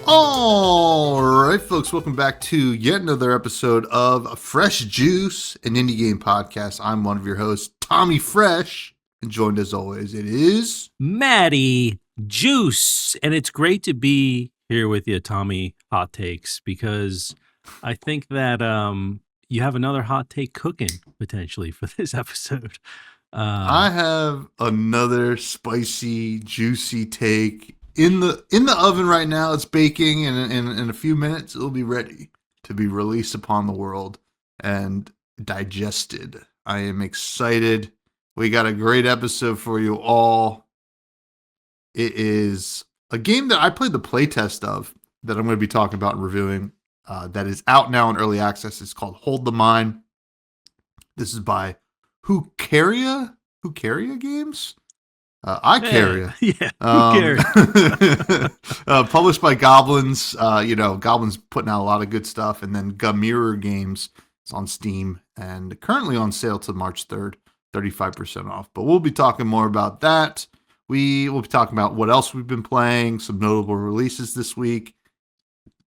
All right, folks, welcome back to yet another episode of Fresh Juice, an indie game podcast. I'm one of your hosts, Tommy Fresh, and joined as always, it is Maddie Juice. And it's great to be here with you, Tommy Hot Takes, because I think that you have another hot take cooking potentially for this episode. I have another spicy, juicy take in the oven right now. It's baking, and in a few minutes, it'll be ready to be released upon the world and digested. I am excited. We got a great episode for you all. It is a game that I played the playtest of that I'm going to be talking about and reviewing. That is out now in early access. It's called Hold the Mine. This is by Hytale Games? Icaria. Yeah, Published by Goblins. Goblins putting out a lot of good stuff. And then Gamira Games is on Steam and currently on sale till March 3rd, 35% off. But we'll be talking more about that. We will be talking about what else we've been playing, some notable releases this week.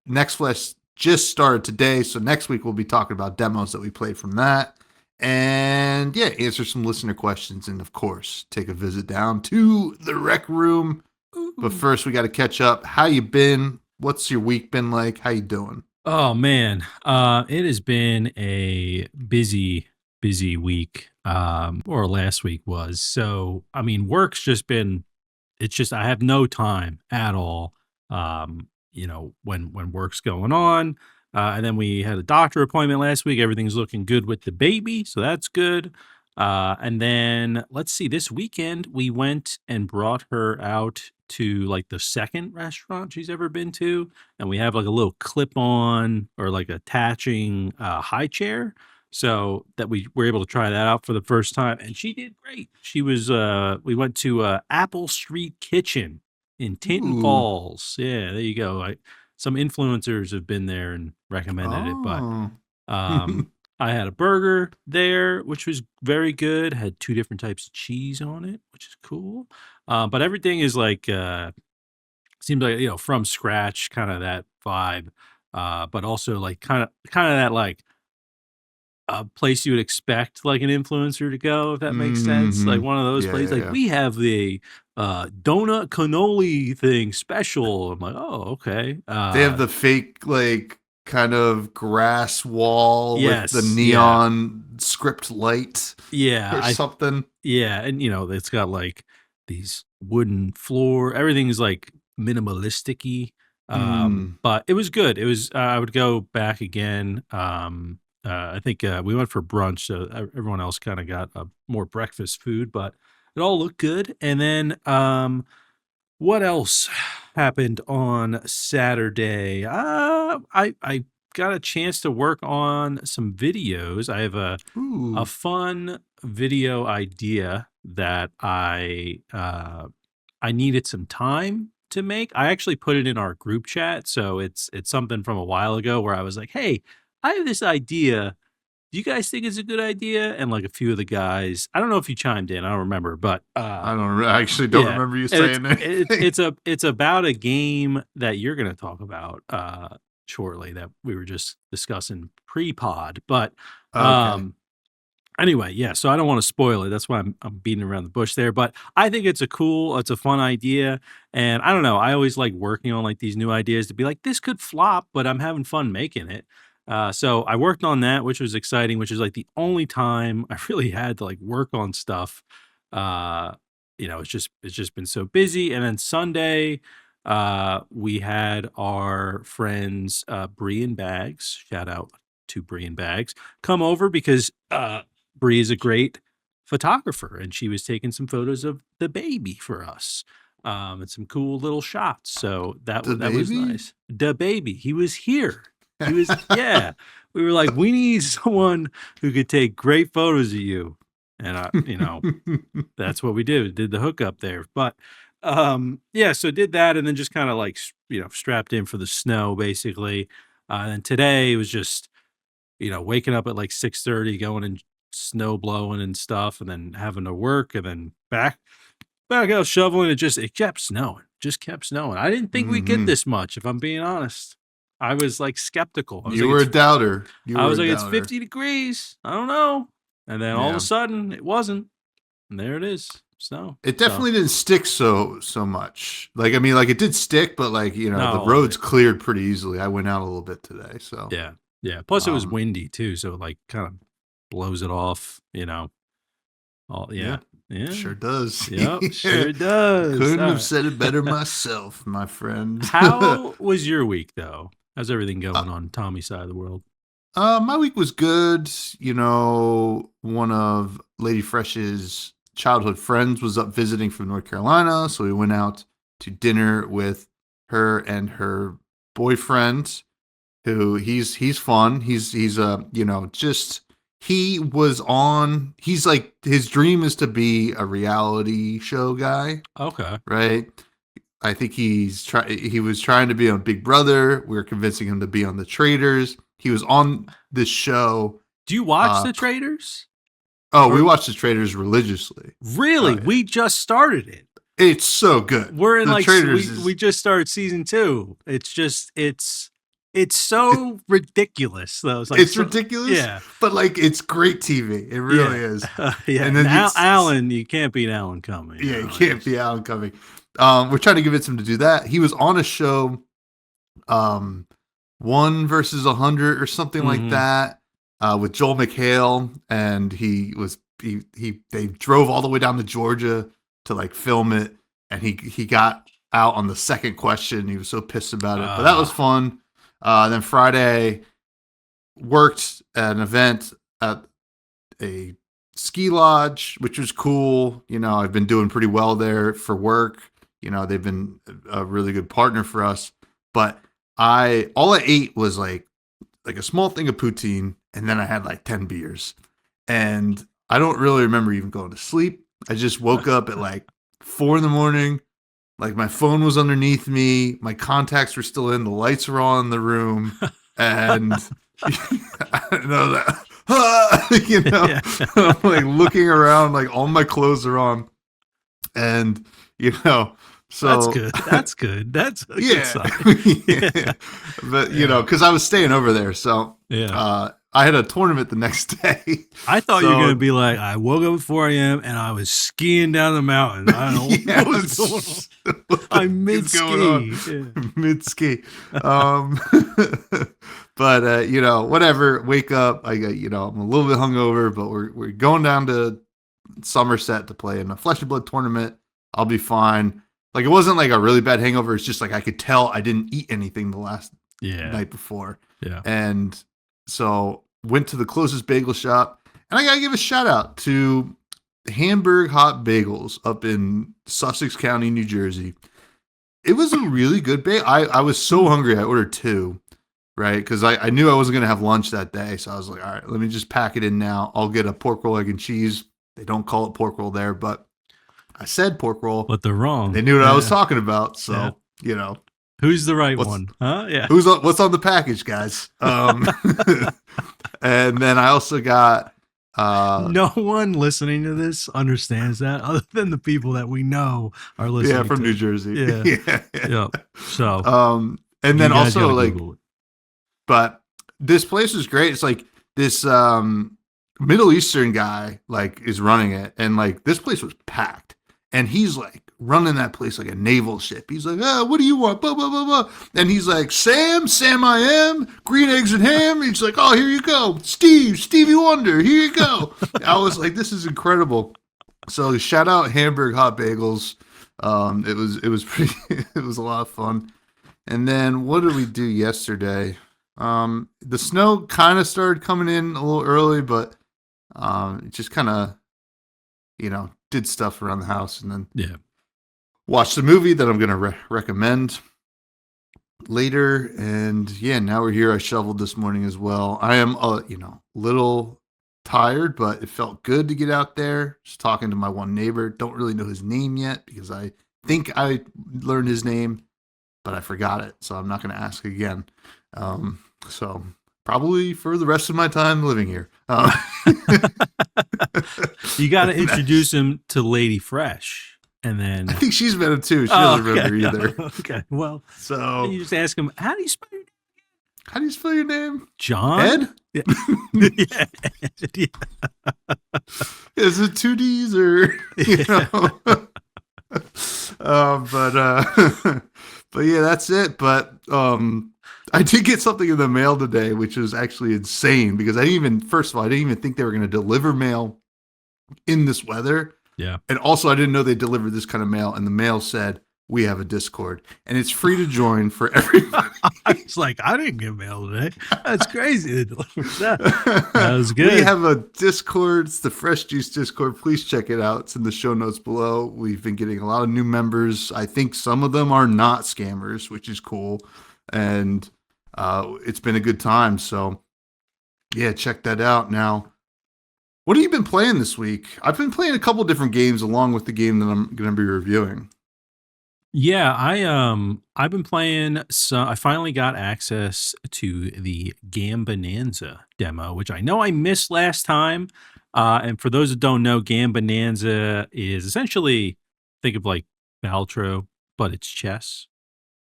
Next Flesh just started today, so next week we'll be talking about demos that we played from that. And yeah, answer some listener questions and, of course, take a visit down to the rec room. But first, we got to catch up. How you been? What's your week been like? How you doing? Oh, man. It has been a busy week, or last week was. So, I mean, work's just been, I have no time at all, when work's going on. And then we had a doctor appointment last week. Everything's looking good with the baby, so that's good. And then let's see, this weekend we went and brought her out to like the second restaurant she's ever been to, and we have like a little clip-on or like attaching high chair, so that we were able to try that out for the first time, and she did great. She was we went to Apple Street Kitchen in Tinton Falls. Yeah, there you go. Some influencers have been there and recommended it, but I had a burger there, which was very good. Had 2 different types of cheese on it, which is cool. But everything is like seems like from scratch, kind of that vibe. But also like kind of that like a place you would expect like an influencer to go, if that makes sense. Like one of those places. Like we have the donut cannoli thing special. I'm like, oh, okay. They have the fake like kind of grass wall with the neon script light, or something. Yeah, and it's got like these wooden floor. Everything's like minimalistic-y. But it was good. It was. I would go back again. I think we went for brunch, so everyone else kind of got more breakfast food, but it all looked good. And then what else happened on Saturday? I got a chance to work on some videos. I have a fun video idea that I needed some time to make. I actually put it in our group chat, so it's something from a while ago where I was like, hey, I have this idea. Do you guys think it's a good idea? And like a few of the guys, I don't know if you chimed in. I don't remember, but I actually don't remember you saying it. It's about a game that you're going to talk about shortly that we were just discussing pre-pod. But anyway, yeah. So I don't want to spoil it. That's why I'm beating around the bush there. But I think it's a fun idea, and I don't know. I always like working on like these new ideas to be like, this could flop, but I'm having fun making it. So I worked on that, which was exciting, which is like the only time I really had to like work on stuff. It's just been so busy. And then Sunday, we had our friends, Bree and Bags, shout out to Bree and Bags, come over because, Bree is a great photographer and she was taking some photos of the baby for us. And some cool little shots. So that was nice. The baby, he was here. He was, yeah. We were like, we need someone who could take great photos of you. And, that's what we did. Did the hookup there. But, so did that and then just kind of like, strapped in for the snow, basically. And then today it was just, waking up at like 6:30, going and snow blowing and stuff, and then having to work and then back out shoveling. It kept snowing. just kept snowing. I didn't think we'd get Hmm. this much, if I'm being honest. I was like skeptical. You were a doubter. You I were was a like, it's doubter. 50 degrees. I don't know. And then all of a Yeah. sudden, it wasn't. And there it is, snow. It So, definitely didn't stick so much. Like, I mean, like it did stick, but like, you know, the no, roads cleared pretty easily. I went out a little bit today, so yeah, yeah. Plus, it was um, windy too, so it like kind of blows it off. All yeah, yeah. sure does. Yep, Yeah. sure does. Couldn't All have right. said it better myself, my friend. How was your week though? How's everything going on Tommy's side of the world? My week was good. You know, one of Lady Fresh's childhood friends was up visiting from North Carolina, so we went out to dinner with her and her boyfriend, who he's fun. He's you know, just he was on. He's like his dream is to be a reality show guy, Okay. right? I think he was trying to be on Big Brother. We were convincing him to be on The Traders. He was on this show. Do you watch The Traders? We watched The Traders religiously. Really? Yeah. We just started it. It's so good. We're in The Traders we just started season 2. It's just it's so ridiculous though. It's ridiculous. Yeah. But like it's great TV. It really is. Yeah. And then Alan, you can't beat Alan Cumming. Yeah, you can't be Alan Cumming. We're trying to convince him to do that. He was on a show, 1 versus 100 or something like that, with Joel McHale, and they drove all the way down to Georgia to like film it, and he got out on the second question. He was so pissed about it, but that was fun. Then Friday worked at an event at a ski lodge, which was cool. You know, I've been doing pretty well there for work. You know, they've been a really good partner for us. But all I ate was like a small thing of poutine, and then I had like 10 beers. And I don't really remember even going to sleep. I just woke up at like 4 a.m. Like my phone was underneath me, my contacts were still in, the lights were all in the room, and I don't know that, you know, Yeah. I'm like looking around, like all my clothes are on, and you know, so that's good. That's good. That's a good sign. Yeah. But you know, because I was staying over there, so I had a tournament the next day. I thought you were gonna be like, I woke up at 4 a.m. and I was skiing down the mountain. I don't know what's going on. I'm mid ski. Mid ski. But you know, whatever. Wake up. I'm a little bit hungover, but we're going down to Somerset to play in a Flesh and Blood tournament. I'll be fine. Like it wasn't like a really bad hangover. It's just like I could tell I didn't eat anything the last night before. Yeah. And so went to the closest bagel shop, and I gotta give a shout out to Hamburg Hot Bagels up in Sussex County, New Jersey. It was a really good bagel. I was so hungry, I ordered 2, right? Because I knew I wasn't gonna have lunch that day, so I was like, all right, let me just pack it in now. I'll get a pork roll, egg, and cheese. They don't call it pork roll there, but I said pork roll. But they're wrong. They knew what I was talking about, so you know. Who's the right one? Huh? Yeah. What's on the package, guys? And then I also got no one listening to this understands that other than the people that we know are listening. Yeah, from New Jersey. Yeah. So and then also like but this place is great. It's like this Middle Eastern guy like is running it, and like this place was packed. And he's like running that place like a naval ship. He's like, what do you want? Blah, blah, blah, blah. And he's like, Sam I am, green eggs and ham. He's like, oh, here you go. Stevie Wonder, here you go. I was like, this is incredible. So shout out Hamburg Hot Bagels. It was pretty, it was a lot of fun. And then what did we do yesterday? The snow kind of started coming in a little early, but it just kind of, you know, did stuff around the house, and then watched a movie that I'm going to recommend later. And now we're here. I shoveled this morning as well. I am, little tired, but it felt good to get out there. Just talking to my one neighbor. Don't really know his name yet because I think I learned his name, but I forgot it. So I'm not going to ask again. So probably for the rest of my time living here. You got to introduce him to Lady Fresh. And I then think she's met him too. She doesn't remember either. Okay. Well, So, you just ask him, how do you spell your name? how do you spell your name? John? Ed? Yeah. Yeah. Yeah. Is it two D's or you know? But yeah, that's it. But I did get something in the mail today, which was actually insane because first of all, I didn't even think they were going to deliver mail in this weather. Yeah. And also, I didn't know they delivered this kind of mail. And the mail said, we have a Discord and it's free to join for everybody. I was like, I didn't get mail today. That's crazy. That was good. We have a Discord. It's the Fresh Juice Discord. Please check it out. It's in the show notes below. We've been getting a lot of new members. I think some of them are not scammers, which is cool. And it's been a good time. So, yeah, check that out. Now, what have you been playing this week? I've been playing a couple different games along with the game that I'm going to be reviewing. Yeah, I've been playing. So I finally got access to the Gambonanza demo, which I know I missed last time. And for those that don't know, Gambonanza is essentially, think of like Baltro, but it's chess.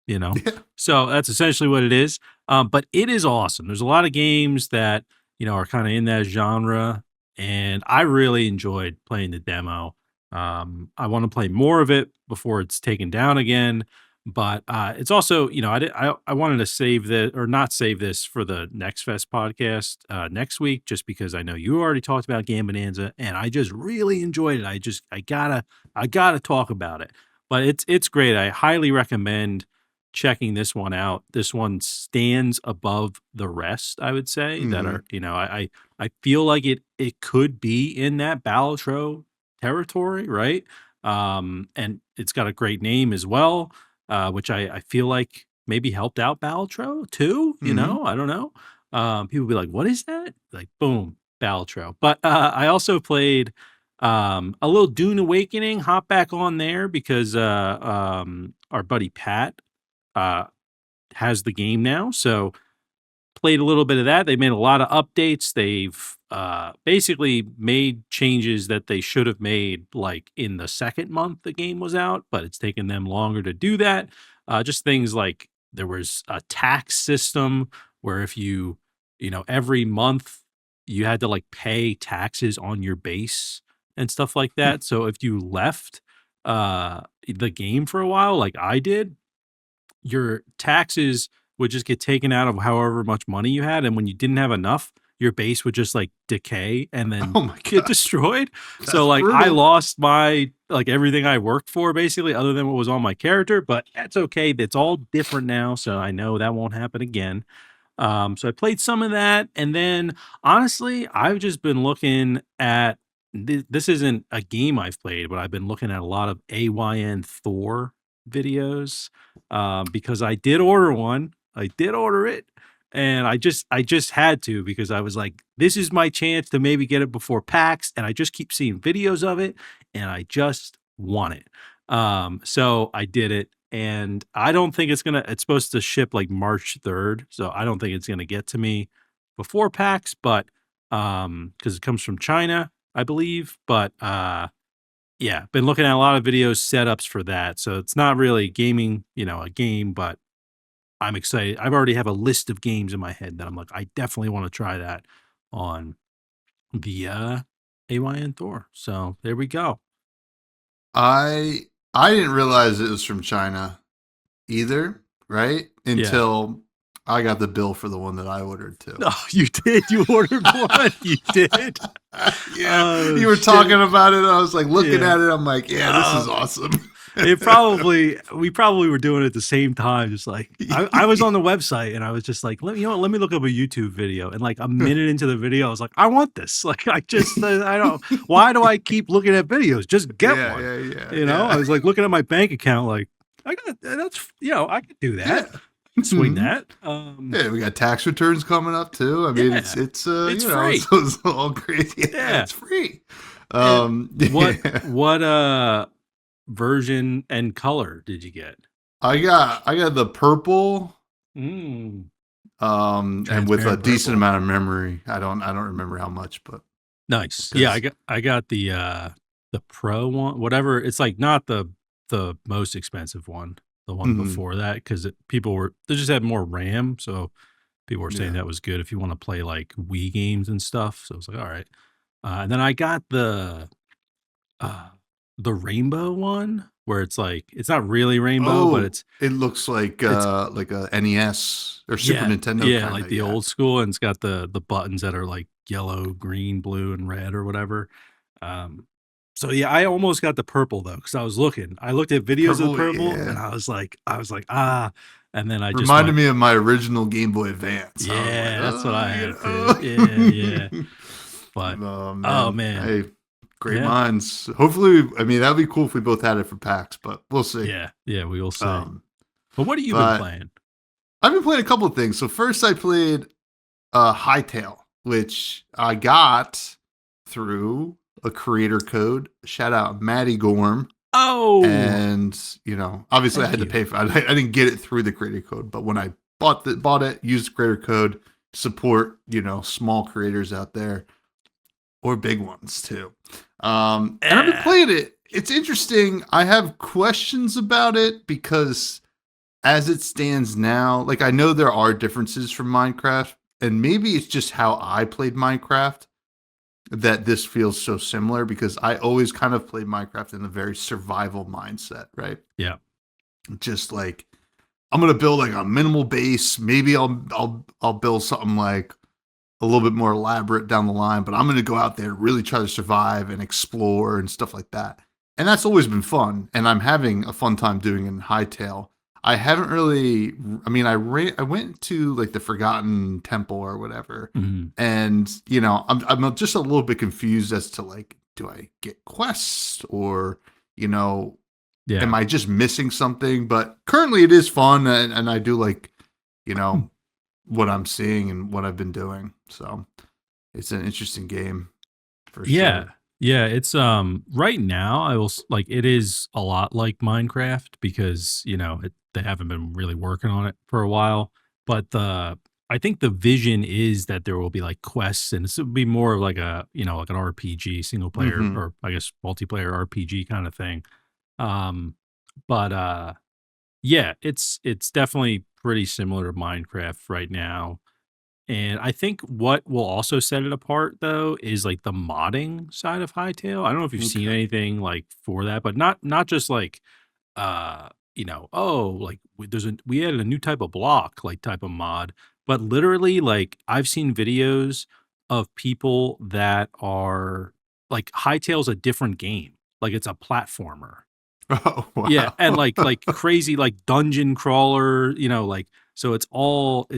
Yeah. So that's essentially what it is. But it is awesome. There's a lot of games that are kind of in that genre, and I really enjoyed playing the demo. I want to play more of it before it's taken down again. But it's also, I wanted to save this or not save this for the Next Fest podcast next week, just because I know you already talked about Gambonanza, and I just really enjoyed it. I gotta talk about it. But it's great. I highly recommend checking this one out. This one stands above the rest, I would say, that are, I feel like it could be in that Balatro territory, right? And it's got a great name as well, which I feel like maybe helped out Balatro too, I don't know. People be like, what is that? Like, boom, Balatro. But I also played a little Dune Awakening, hop back on there because our buddy Pat has the game now. So played a little bit of that. They made a lot of updates. They've basically made changes that they should have made like in the second month the game was out, but it's taken them longer to do that. Just things like there was a tax system where if every month you had to like pay taxes on your base and stuff like that. So if you left the game for a while, like I did, your taxes would just get taken out of however much money you had. And when you didn't have enough, your base would just like decay and then get destroyed. So like brutal. I lost my, like everything I worked for basically other than what was on my character, but that's okay. It's all different now. So I know that won't happen again. So I played some of that. And then honestly, I've just been looking at, this isn't a game I've played, but I've been looking at a lot of AYN Thor videos because I did order one. I did order it, and I just had to because I was like, this is my chance to maybe get it before PAX, and I just keep seeing videos of it, and I just want it. So I did it, and I don't think it's supposed to ship like March 3rd, so I don't think it's gonna get to me before PAX, but because it comes from China, I believe, but yeah, been looking at a lot of videos setups for that. So it's not really gaming, a game, but I'm excited. I've already have a list of games in my head that I'm like, I definitely want to try that on the AYN Thor. So there we go. I didn't realize it was from China either, right? Until I got the bill for the one that I ordered too. Oh, you did? You ordered one? You did? Yeah. You were talking about it. I was like looking at it. I'm like, yeah, this is awesome. We probably were doing it at the same time. Just like I was on the website and I was just like, let me look up a YouTube video. And like a minute into the video, I was like, I want this. Like I don't. Why do I keep looking at videos? Just get one. Yeah. I was like looking at my bank account, like I could do that. Swing that. Yeah, we got tax returns coming up too. I mean, it's free. It's all crazy. Yeah, it's free. What version and color did you get? I got the purple. And with a decent amount of memory. I don't remember how much, but nice. Yeah, I got the the Pro one, whatever. It's like not the most expensive one, the one Hmm. before that, because people were they just had more RAM, so people were saying Yeah. that was good if you want to play like Wii games and stuff. So I was like, all right. And then I got uh, the rainbow one where it's like it's not really rainbow, but Oh, it looks it's like a NES or Super yeah, Nintendo yeah, kind like of. the Yeah. old school, and it's got the buttons that are like yellow, green, blue, and red or whatever. Um, so yeah, I almost got the purple though because I was looking. I looked at The videos of the purple. purple, and Yeah. I was like, ah, and then I just Reminded went, me of my original Game Boy Advance. I was like, yeah, that's what oh, I you had too. Yeah, yeah. know. But Oh oh man, man, hey, great yeah, minds. Hopefully, I mean that'd be cool if we both had it for PAX, but we'll see. yeah, yeah. We will see. Um, But what have you been but playing? I've been playing a couple of things. So first, I played Hytale, which I got through a creator code. Shout out Maddie Gorm. Oh, And obviously I thank had to you. pay for it. I didn't get it through the creator code, but when I bought it, used the creator code, support small creators out there or big ones too. And I've been Eh. playing it. It's interesting. I have questions about it because as it stands now, like I know there are differences from Minecraft, and maybe it's just how I played Minecraft that this feels so similar because I always kind of played Minecraft in a very survival mindset, right? Yeah. Just like I'm gonna build like a minimal base. Maybe I'll build something like a little bit more elaborate down the line, but I'm gonna go out there and really try to survive and explore and stuff like that. And that's always been fun, and I'm having a fun time doing it in Hytale. I haven't really. I mean, I went to like the Forgotten Temple or whatever, Mhm. and I'm just a little bit confused as to like, do I get quests or you know am Yeah. I just missing something? But currently, it is fun, and I do like you Hmm. know what I'm seeing and what I've been doing. So it's an interesting game for Yeah. sure. Yeah, it's right now I will like it is a lot like Minecraft because, they haven't been really working on it for a while, but I think the vision is that there will be like quests and this will be more of like like an RPG single player Hmm. or I guess multiplayer RPG kind of thing. Um but yeah, it's definitely pretty similar to Minecraft right now. And I think what will also set it apart though is like the modding side of Hytale. I don't know if you've seen Okay. anything like for that, but not just like oh, like we added a new type of block, like type of mod, but literally like I've seen videos of people that are like Hytale's a different game. Like it's a platformer. Oh Yeah, and wow. like crazy like dungeon crawler, like so it's almost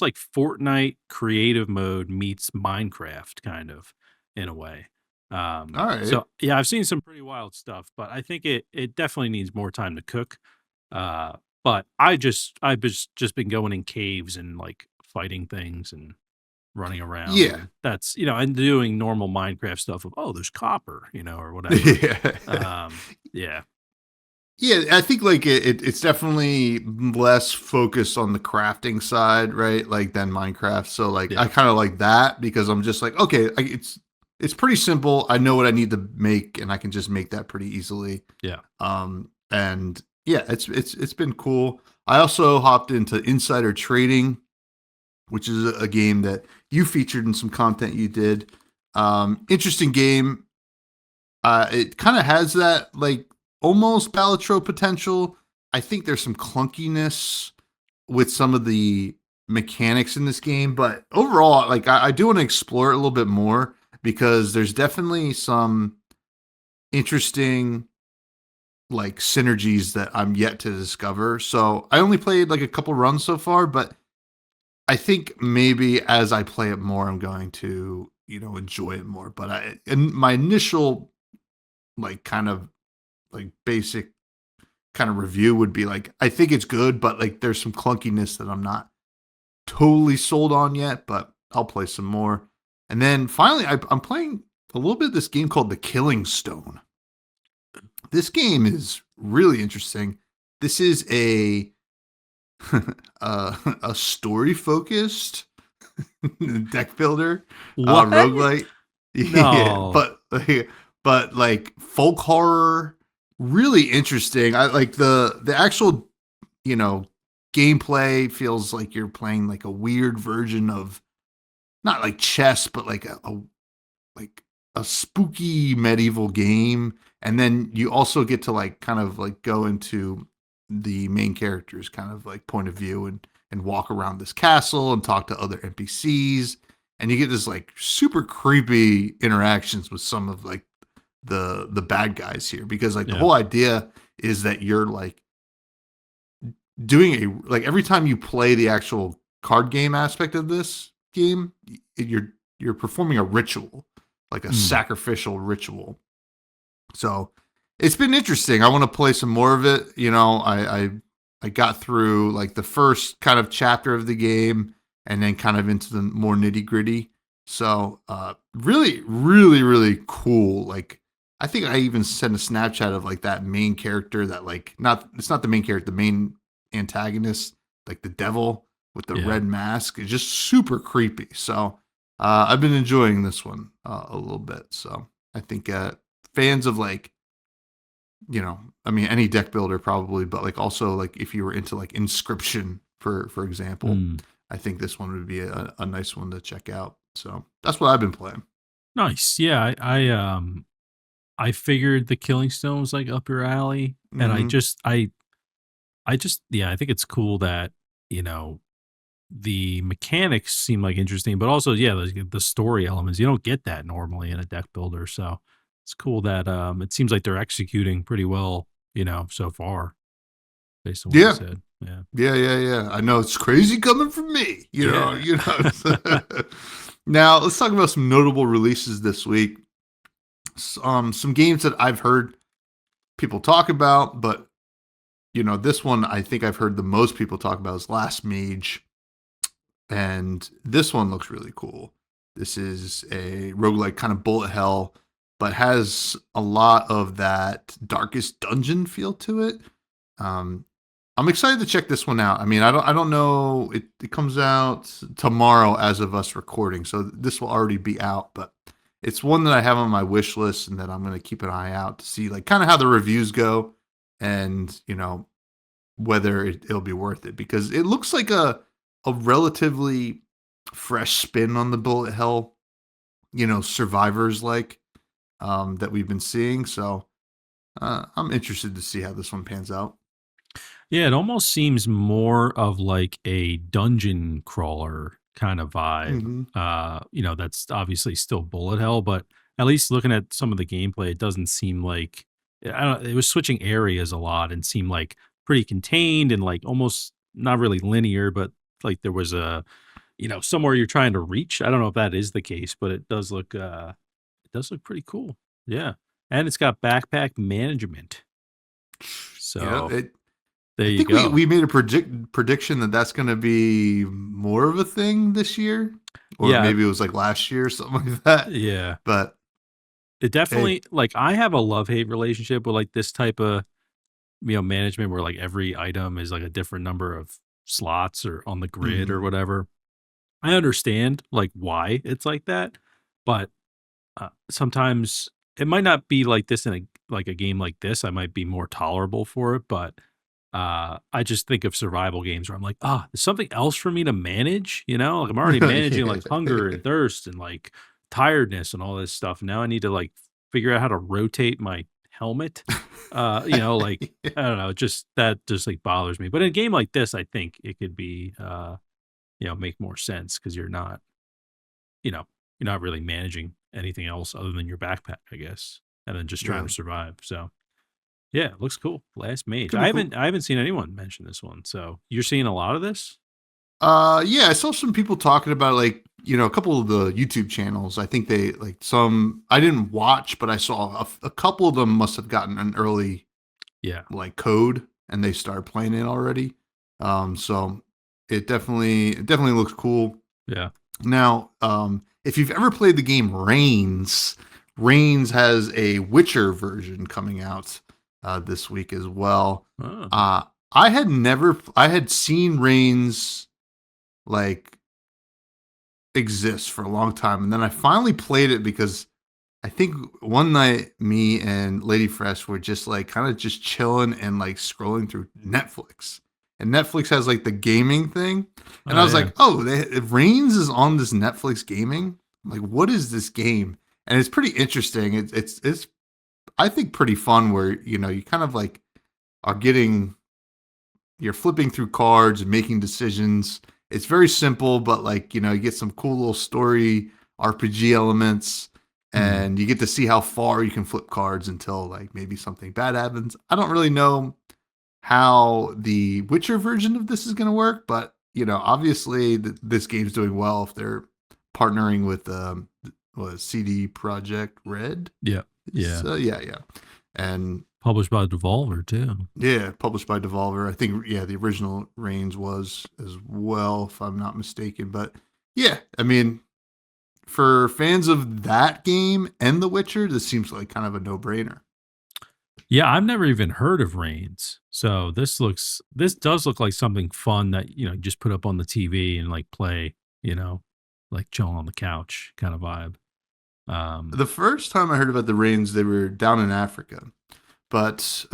like Fortnite creative mode meets Minecraft kind of in a way. All right. So yeah, I've seen some pretty wild stuff, but I think it definitely needs more time to cook. But I've just been going in caves and like fighting things and running around Yeah. and that's and doing normal Minecraft stuff of oh there's copper, or whatever. Yeah. Yeah. Yeah, I think like it's definitely less focused on the crafting side, right? Like than Minecraft. So like I Yeah. kind of like that because I'm just like, okay, it's pretty simple. I know what I need to make, and I can just make that pretty easily. Yeah. And yeah, it's been cool. I also hopped into Insider Trading, which is a game that you featured in some content you did. Interesting game. It kind of has that like almost Balatro potential. I think there's some clunkiness with some of the mechanics in this game, but overall, like I do want to explore it a little bit more because there's definitely some interesting like synergies that I'm yet to discover. So I only played like a couple runs so far, but I think maybe as I play it more, I'm going to enjoy it more. But in my initial like kind of like basic kind of review would be like I think it's good, but like there's some clunkiness that I'm not totally sold on yet. But I'll play some more, and then finally I'm playing a little bit of this game called The Killing Stone. This game is really interesting. This is a a story focused deck builder What? roguelite. Yeah, No. but like, but like folk horror, really interesting. I like the actual, you know, gameplay feels like you're playing like a weird version of not like chess, but like like a spooky medieval game. And then you also get to like kind of like go into the main character's kind of like point of view and walk around this castle and talk to other NPCs. And you get this like super creepy interactions with some of like the bad guys here, because like the Yeah. whole idea is that you're like doing a like every time you play the actual card game aspect of this game, you're performing a ritual, like a Mm. sacrificial ritual. So it's been interesting. I want to play some more of it. You know, I got through like the first kind of chapter of the game and then kind of into the more nitty gritty. So really, really, really cool. Like I think I even sent a Snapchat of like that main character that like not it's not the main character, the main antagonist, like the devil with the Yeah. red mask. It's just super creepy. So I've been enjoying this one a little bit. So I think fans of like, you know, I mean any deck builder probably, but like also like if you were into like Inscription for example, Mm. I think this one would be a nice one to check out. So that's what I've been playing. Nice. Yeah. I figured the Killing Stone was like up your alley, and Hmm. I just yeah, I think it's cool that you know the mechanics seem like interesting, but also yeah, the story elements you don't get that normally in a deck builder. So it's cool that it seems like they're executing pretty well, so far based on what you Yeah, said. Yeah, yeah. I know it's crazy coming from me. yeah, You know. Now let's talk about some notable releases this week. Some games that I've heard people talk about, but you know, this one I think I've heard the most people talk about is Last Mage. And this one looks really cool. This is a roguelike kind of bullet hell, but has a lot of that Darkest Dungeon feel to it. Um, I'm excited to check this one out. I mean, I don't know. It comes out tomorrow as of us recording, so this will already be out. But it's one that I have on my wish list, and that I'm going to keep an eye out to see, like, kind of how the reviews go, and you know whether it'll be worth it, because it looks like a relatively fresh spin on the bullet hell, you know, survivors like that we've been seeing. So I'm interested to see how this one pans out. yeah. It almost seems more of like a dungeon crawler kind of vibe. Hmm. That's obviously still bullet hell, but at least looking at some of the gameplay, it doesn't seem like I don't. It was switching areas a lot and seemed like pretty contained and like almost not really linear, but like there was a somewhere you're trying to reach. I don't know if that is the case, but it does look pretty cool. Yeah. And it's got backpack management. Yeah, So there I you think go. we made a prediction that that's going to be more of a thing this year, or Yeah. maybe it was like last year or something like that. Yeah. But It hey, definitely like I have a love-hate relationship with like this type of management where like every item is like a different number of slots or on the grid or mhm. whatever. I understand like why it's like that, but sometimes it might not be like this in a game like this. I might be more tolerable for it, but I just think of survival games where I'm like, there's something else for me to manage. Like I'm already managing Yeah. like hunger and thirst and like tiredness and all this stuff. Now I need to like figure out how to rotate my helmet. Like I don't know, just that just like bothers me. But in a game like this, I think it could be make more sense because you know, you're not really managing anything else other than your backpack, I guess, and then just trying Yeah, to survive. So yeah, it looks cool. Last Mage. could be cool. I haven't seen anyone mention this one. So you're seeing a lot of this? Yeah, I saw some people talking about, like, you know, a couple of the YouTube channels. I think they like some I didn't watch, but I saw a couple of them must have gotten an early Yeah. like code and they started playing it already. So it definitely looks cool. Yeah. Now, if you've ever played the game Reigns has a Witcher version coming out this week as well. Oh. I had seen Reigns like exist for a long time, and then I finally played it because I think one night me and Lady Fresh were just like kind of just chilling and like scrolling through Netflix. And Netflix has like the gaming thing. And I Oh was yeah. like, oh, Reigns is on this Netflix gaming. I'm like, what is this game? And it's pretty interesting. It's I think pretty fun where, you kind of like are getting you're flipping through cards and making decisions. It's very simple, but like, you get some cool little story RPG elements Hmm. and you get to see how far you can flip cards until like maybe something bad happens. I don't really know how the Witcher version of this is going to work, but obviously this game's doing well if they're partnering with CD Project Red. Yeah. Yeah. Yeah. And Published by Devolver too. yeah, published by Devolver. I think the original Reigns was as well, if I'm not mistaken. But yeah, I mean, for fans of that game and The Witcher, this seems like kind of a no-brainer. Yeah, I've never even heard of Reigns. So this does look like something fun that, just put up on the TV and like play, you know, like chilling on the couch kind of vibe. Um The first time I heard about the Reigns, they were down in Africa. But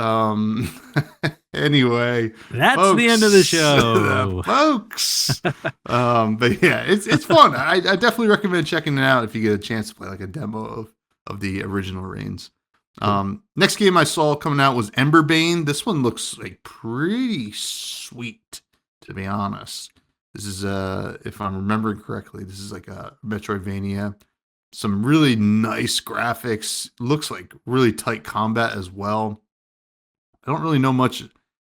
anyway, that's the end of the folks, show. folks. But yeah, it's fun. I definitely recommend checking it out if you get a chance to play like a demo of the original Reigns. Cool. Next game I saw coming out was Emberbane. This one looks like pretty sweet, to be honest. This is if I'm remembering correctly, this is like a Metroidvania. Some really nice graphics. Looks like really tight combat as well. I don't really know much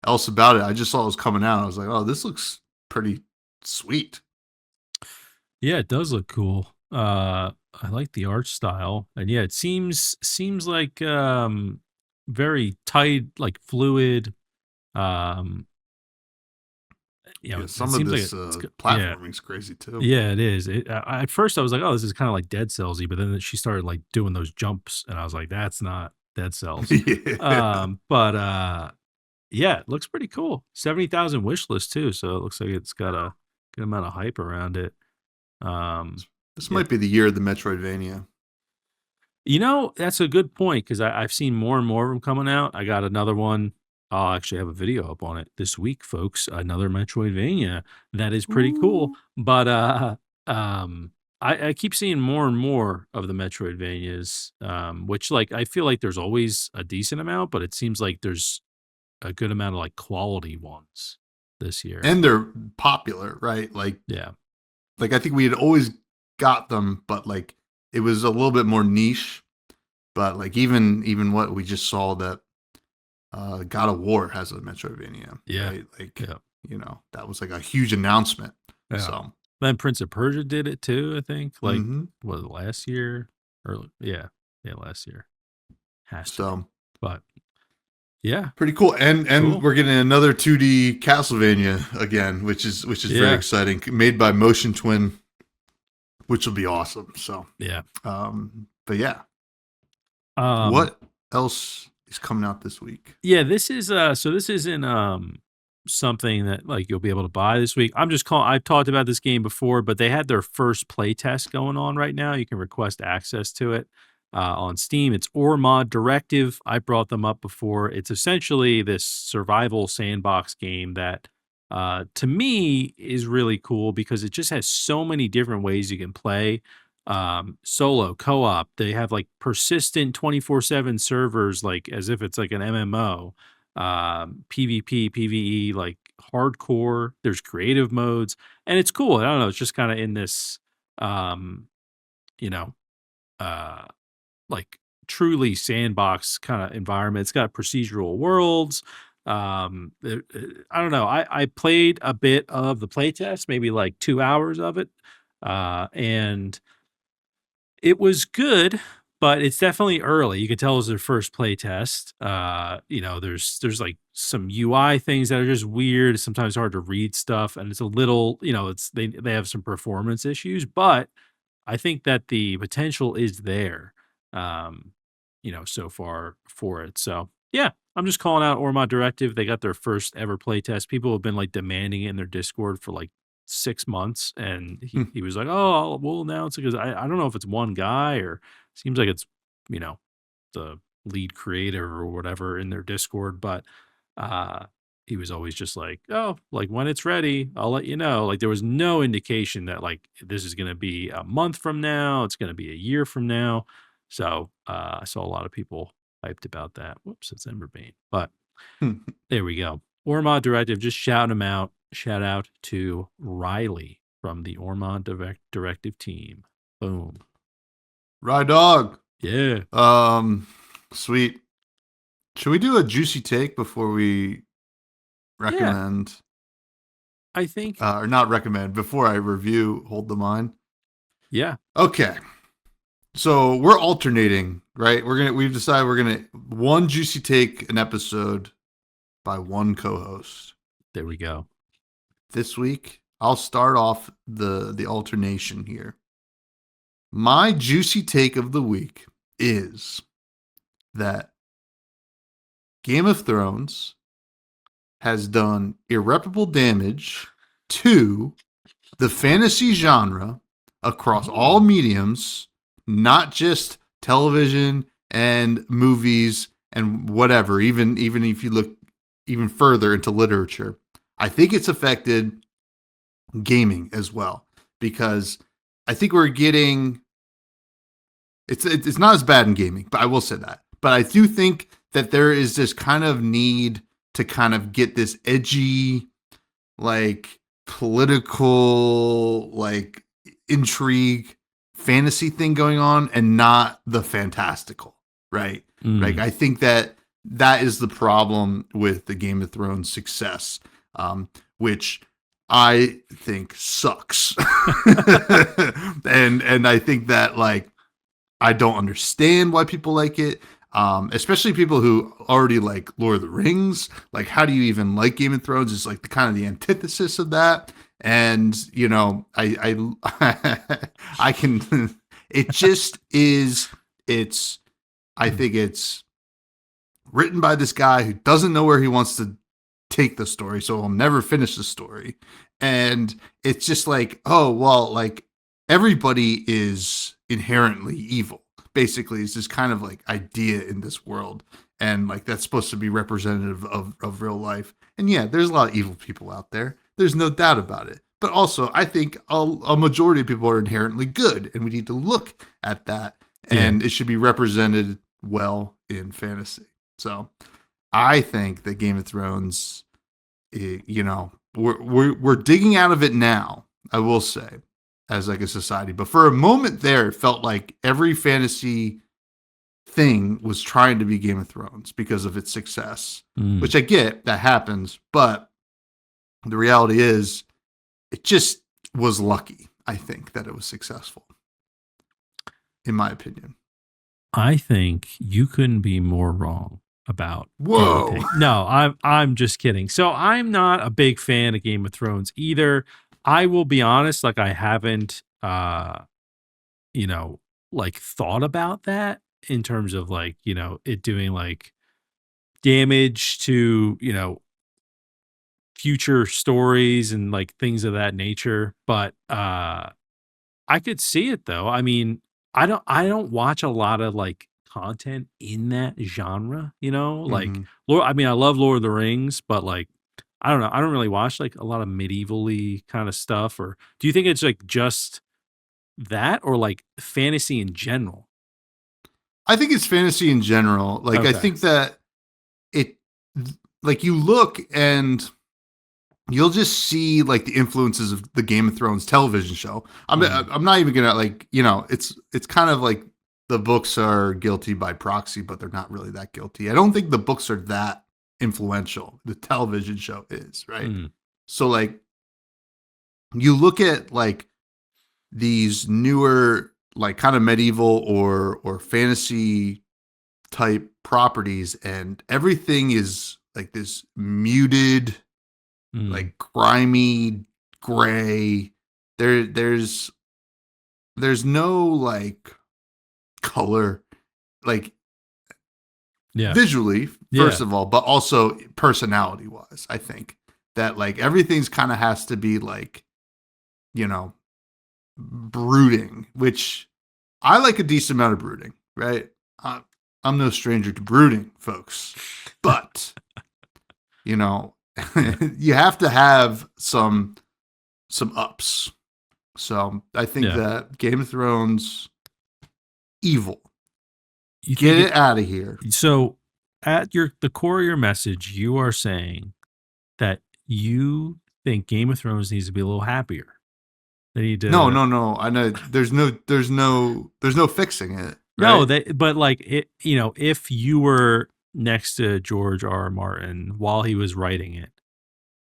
else about it. I just saw it was coming out. I was like, oh, this looks pretty sweet. Yeah, it does look cool. I like the art style. And yeah, it seems like very tight, like fluid. Um Yeah, it some of seems like this it's good. Yeah. platforming's crazy too. Yeah, it is. At first, I was like, "Oh, this is kind of like Dead Cellsy," but then she started like doing those jumps, and I was like, "That's not Dead Cells." Yeah. But yeah, it looks pretty cool. 70,000 wish list too, so it looks like it's got a good amount of hype around it. Um, This yeah, might be the year of the Metroidvania. that's a good point because I've seen more and more of them coming out. I got another one. I'll actually have a video up on it this week, folks. Another Metroidvania that is pretty cool. Ooh. But um, I keep seeing more and more of the Metroidvanias, which like I feel like there's always a decent amount, but it seems like there's a good amount of like quality ones this year. And they're popular, right? Yeah, Like I think we had always got them, but like it was a little bit more niche. But like even what we just saw that God of War has a Metroidvania, yeah, right? Like, yeah, that was like a huge announcement. yeah. So, Then Prince of Persia did it too. I think like hmm was it last year or yeah, last year has to be. so But yeah, pretty cool. And cool. we're getting another 2D Castlevania again, which is very Yeah, exciting. Made by Motion Twin, which will be awesome. So, yeah. but yeah, Um, what else is coming out this week? yeah, this is so this isn't something that like you'll be able to buy this week. I've talked about this game before, but they had their first play test going on right now. You can request access to it on Steam. It's Ormod Directive. I brought them up before. It's essentially this survival sandbox game that to me is really cool because it just has so many different ways you can play solo co-op. They have like persistent 24/7 servers, like as if it's like an MMO, PvP, PvE, like hardcore. There's creative modes, and it's cool. I don't know, it's just kind of in this um you know uh like truly sandbox kind of environment. It's got procedural worlds. I don't know, I played a bit of the playtest, maybe like 2 hours of it, and it was good, but it's definitely early. You can tell it was their first play test. There's like some UI things that are just weird. Sometimes hard to read stuff, and it's a little, it's they have some performance issues, but I think that the potential is there. So far for it. So yeah, I'm just calling out Ormod Directive. They got their first ever playtest. People have been like demanding it in their Discord for like 6 months, and he was like, "Oh, we'll announce it," because I don't know if it's one guy or seems like it's the lead creator or whatever in their Discord, but uh he was always just like, oh, like when it's ready, I'll let you know. Like there was no indication that like this is going to be a month from now, it's going to be a year from now. So I saw a lot of people hyped about that. Whoops, it's Emberbane. But there we go. Ormond Directive, just shouting him out. Shout out to Riley from the Ormond Directive team. Boom. Rye dog. Yeah. Sweet. Should we do a juicy take before we recommend? I think. Or not recommend, before I review Hold the Mind? Yeah. Okay. So we're alternating, right? We've decided we're gonna one juicy take an episode by one co-host. There we go. This week, I'll start off the alternation here. My juicy take of the week is that Game of Thrones has done irreparable damage to the fantasy genre across all mediums, not just television and movies and whatever, even if you look even further into literature. I think it's affected gaming as well, because I think we're getting it's not as bad in gaming, but I will say that. But I do think that there is this kind of need to kind of get this edgy, like political, like intrigue fantasy thing going on, and not the fantastical, right? Like I think that is the problem with the Game of Thrones success, which I think sucks. and I think that, like, I don't understand why people like it, especially people who already like Lord of the Rings. Like, how do you even like Game of Thrones? It's like the kind of the antithesis of that. And I can. It just is. I think it's written by this guy who doesn't know where he wants to take the story, so he'll never finish the story. And it's just like, oh well, like everybody is inherently evil. Basically, it's this kind of like idea in this world, and like that's supposed to be representative of real life. And yeah, there's a lot of evil people out there. There's no doubt about it. But also, I think a majority of people are inherently good, and we need to look at that, and it should be represented well in fantasy. So, I think that Game of Thrones, we're digging out of it now, I will say, as like a society. But for a moment there, it felt like every fantasy thing was trying to be Game of Thrones because of its success, which I get, that happens. But the reality is, it just was lucky, I think, that it was successful, in my opinion. I think you couldn't be more wrong about Whoa. anything. No, I'm just kidding. So I'm not a big fan of Game of Thrones either. I will be honest, like I haven't like thought about that in terms of like, it doing like damage to, future stories and like things of that nature. But I could see it though. I mean, I don't watch a lot of like content in that genre, like Lord. I mean, I love Lord of the Rings, but like I don't know. I don't really watch like a lot of medievally kind of stuff. Or do you think it's like just that, or like fantasy in general? I think it's fantasy in general. Like, I think that it, like, you look and you'll just see like the influences of the Game of Thrones television show. I'm not even gonna like, it's kind of like the books are guilty by proxy, but they're not really that guilty. I don't think the books are that influential. The television show is, right? So like, you look at like these newer, like kind of medieval or fantasy type properties, and everything is like this muted, like grimy gray. There's no like color, like visually, first of all, but also personality wise. I think that like everything's kind of has to be like, brooding, which I like a decent amount of brooding, right? I'm no stranger to brooding, folks, but you know, Yeah. you have to have some ups. So I think Yeah. that Game of Thrones, evil, You get think it out of here. so at the core of your message, you are saying that you think Game of Thrones needs to be a little happier. They need No, to no, no. I know there's no fixing it, no, right? they but like it, if you were next to George R. R. Martin while he was writing it,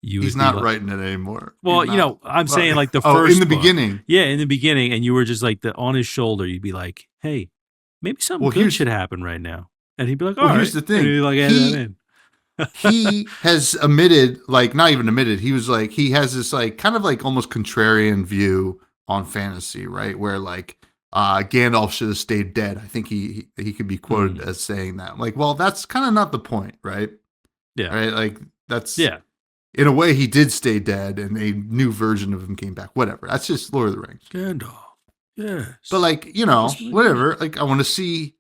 you He's would be not like, writing it anymore. He's well, not. I'm saying like the Oh, in the first book. beginning. Yeah, in the beginning, and you were just like on his shoulder, you'd be like, hey, maybe something Well, good should happen right now. And he'd be like, all here's right. the And thing. he'd like add that in. He has admitted, like, not even admitted, he was like, he has this like kind of like almost contrarian view on fantasy, right? Where like Gandalf should have stayed dead. I think he could be quoted as saying that. Like, well, that's kind of not the point, right? Yeah. Right? Like that's Yeah. in a way he did stay dead and a new version of him came back. Whatever. That's just Lord of the Rings. Gandalf. Yes. But like, whatever. Like I want to see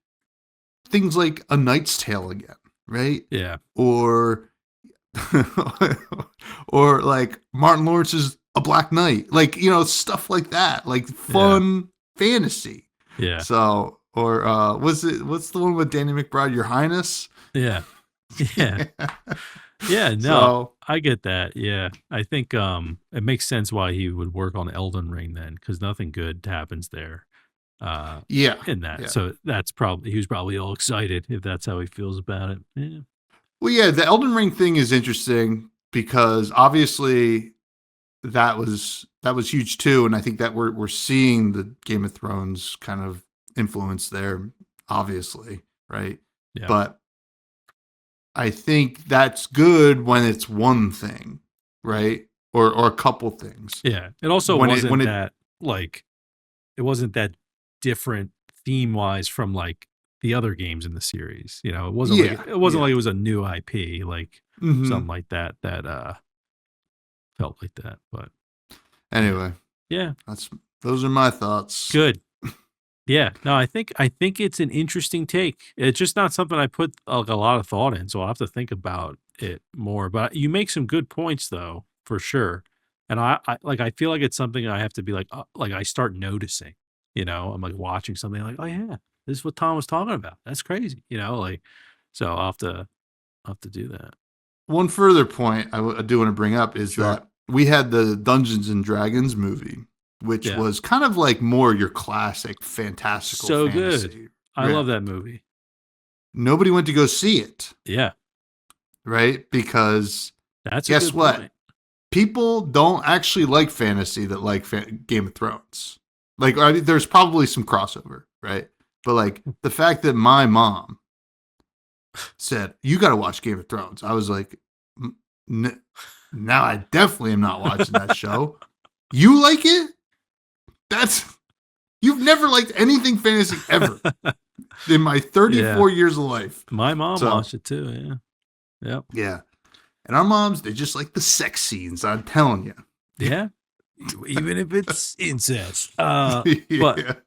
things like A Knight's Tale again, right? Yeah. Or or like Martin Lawrence's A Black Knight, like stuff like that, like fun fantasy. Yeah. So, or what's the one with Danny McBride? Your Highness. Yeah. Yeah. Yeah. No, So, I get that. Yeah. I think it makes sense why he would work on Elden Ring then, because nothing good happens there. yeah, In that. yeah. So he was probably all excited if that's how he feels about it. Yeah. Well, yeah, the Elden Ring thing is interesting because obviously that was huge too, and I think that we're seeing the Game of Thrones kind of influence there, obviously, right? Yeah. But I think that's good when it's one thing, right? Or a couple things. Yeah. It also wasn't that different theme wise from like the other games in the series. It wasn't like it was a new IP, like something like that felt like that. But anyway, yeah, those are my thoughts. good. Yeah, no, I think it's an interesting take. It's just not something I put like a lot of thought in, so I'll have to think about it more. But you make some good points though, for sure. And I feel like it's something I have to be like I start noticing. I'm like watching something like, oh yeah, this is what Tom was talking about. That's crazy. Like, so I'll have to do that. One further point I do want to bring up is that we had the Dungeons and Dragons movie, which was kind of like more your classic fantastical so fantasy. Good. I love that movie. Nobody went to go see it. Yeah. Right? Because guess what? Point. People don't actually like fantasy that like Game of Thrones. Like, there's probably some crossover, right? But like the fact that my mom said, you got to watch Game of Thrones. I was like, now I definitely am not watching that show. You like it? You've never liked anything fantasy ever in my 34 years of life. My mom watched it too. Yeah. Yep. Yeah. And our moms, they just like the sex scenes. I'm telling you. Yeah. Even if it's incest. But,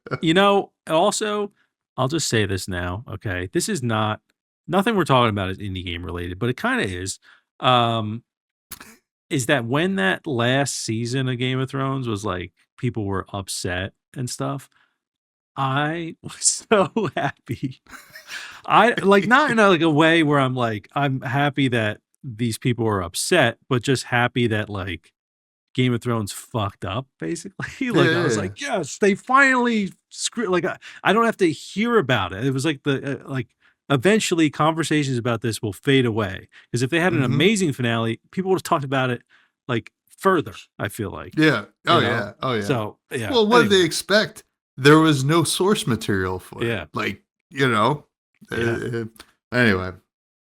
also, I'll just say this now. Okay. This is nothing we're talking about is indie game related, but it kind of is. Is that when that last season of Game of Thrones was like people were upset and stuff, I was so happy. I like not in a way where I'm like, I'm happy that these people are upset, but just happy that like Game of Thrones fucked up, basically. I was like, yes, they finally screwed. Like I don't have to hear about it. It was like eventually conversations about this will fade away, because if they had an amazing finale, people would have talked about it like further. I feel like, yeah, yeah. So yeah. Well, what did they expect? There was no source material for it. Like anyway,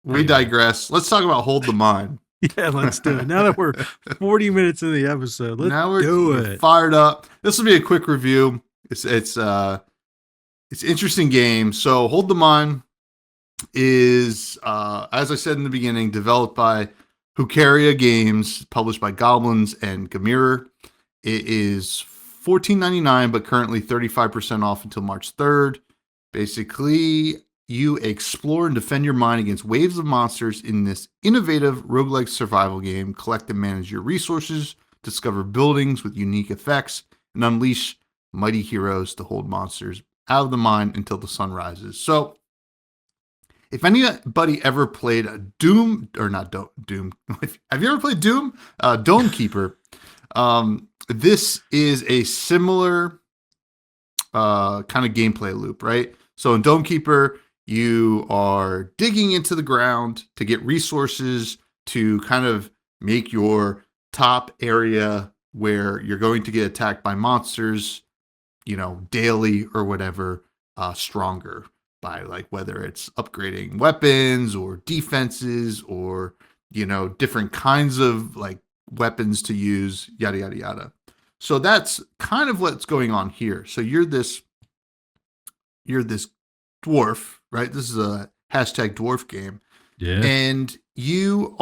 we digress. Let's talk about Hold the Mine. Yeah, let's do it. Now that we're 40 minutes into the episode, let's do it. Fired up. This will be a quick review. It's an interesting game. So Hold the Mine is, as I said in the beginning, developed by Hukaria Games, published by Goblins and Gamera. It is $14.99, but currently 35% off until March 3rd. Basically, you explore and defend your mind against waves of monsters in this innovative roguelike survival game. Collect and manage your resources, discover buildings with unique effects, and unleash mighty heroes to hold monsters out of the mine until the sun rises. So, if anybody ever played a Doom, or not Doom, have you ever played Doom? Dome Keeper. This is a similar kind of gameplay loop, right? So in Dome Keeper, you are digging into the ground to get resources to kind of make your top area where you're going to get attacked by monsters, daily or whatever, stronger by like whether it's upgrading weapons or defenses or, different kinds of like weapons to use, yada, yada, yada. So that's kind of what's going on here. So you're this dwarf, right? This is a hashtag dwarf game. Yeah. And you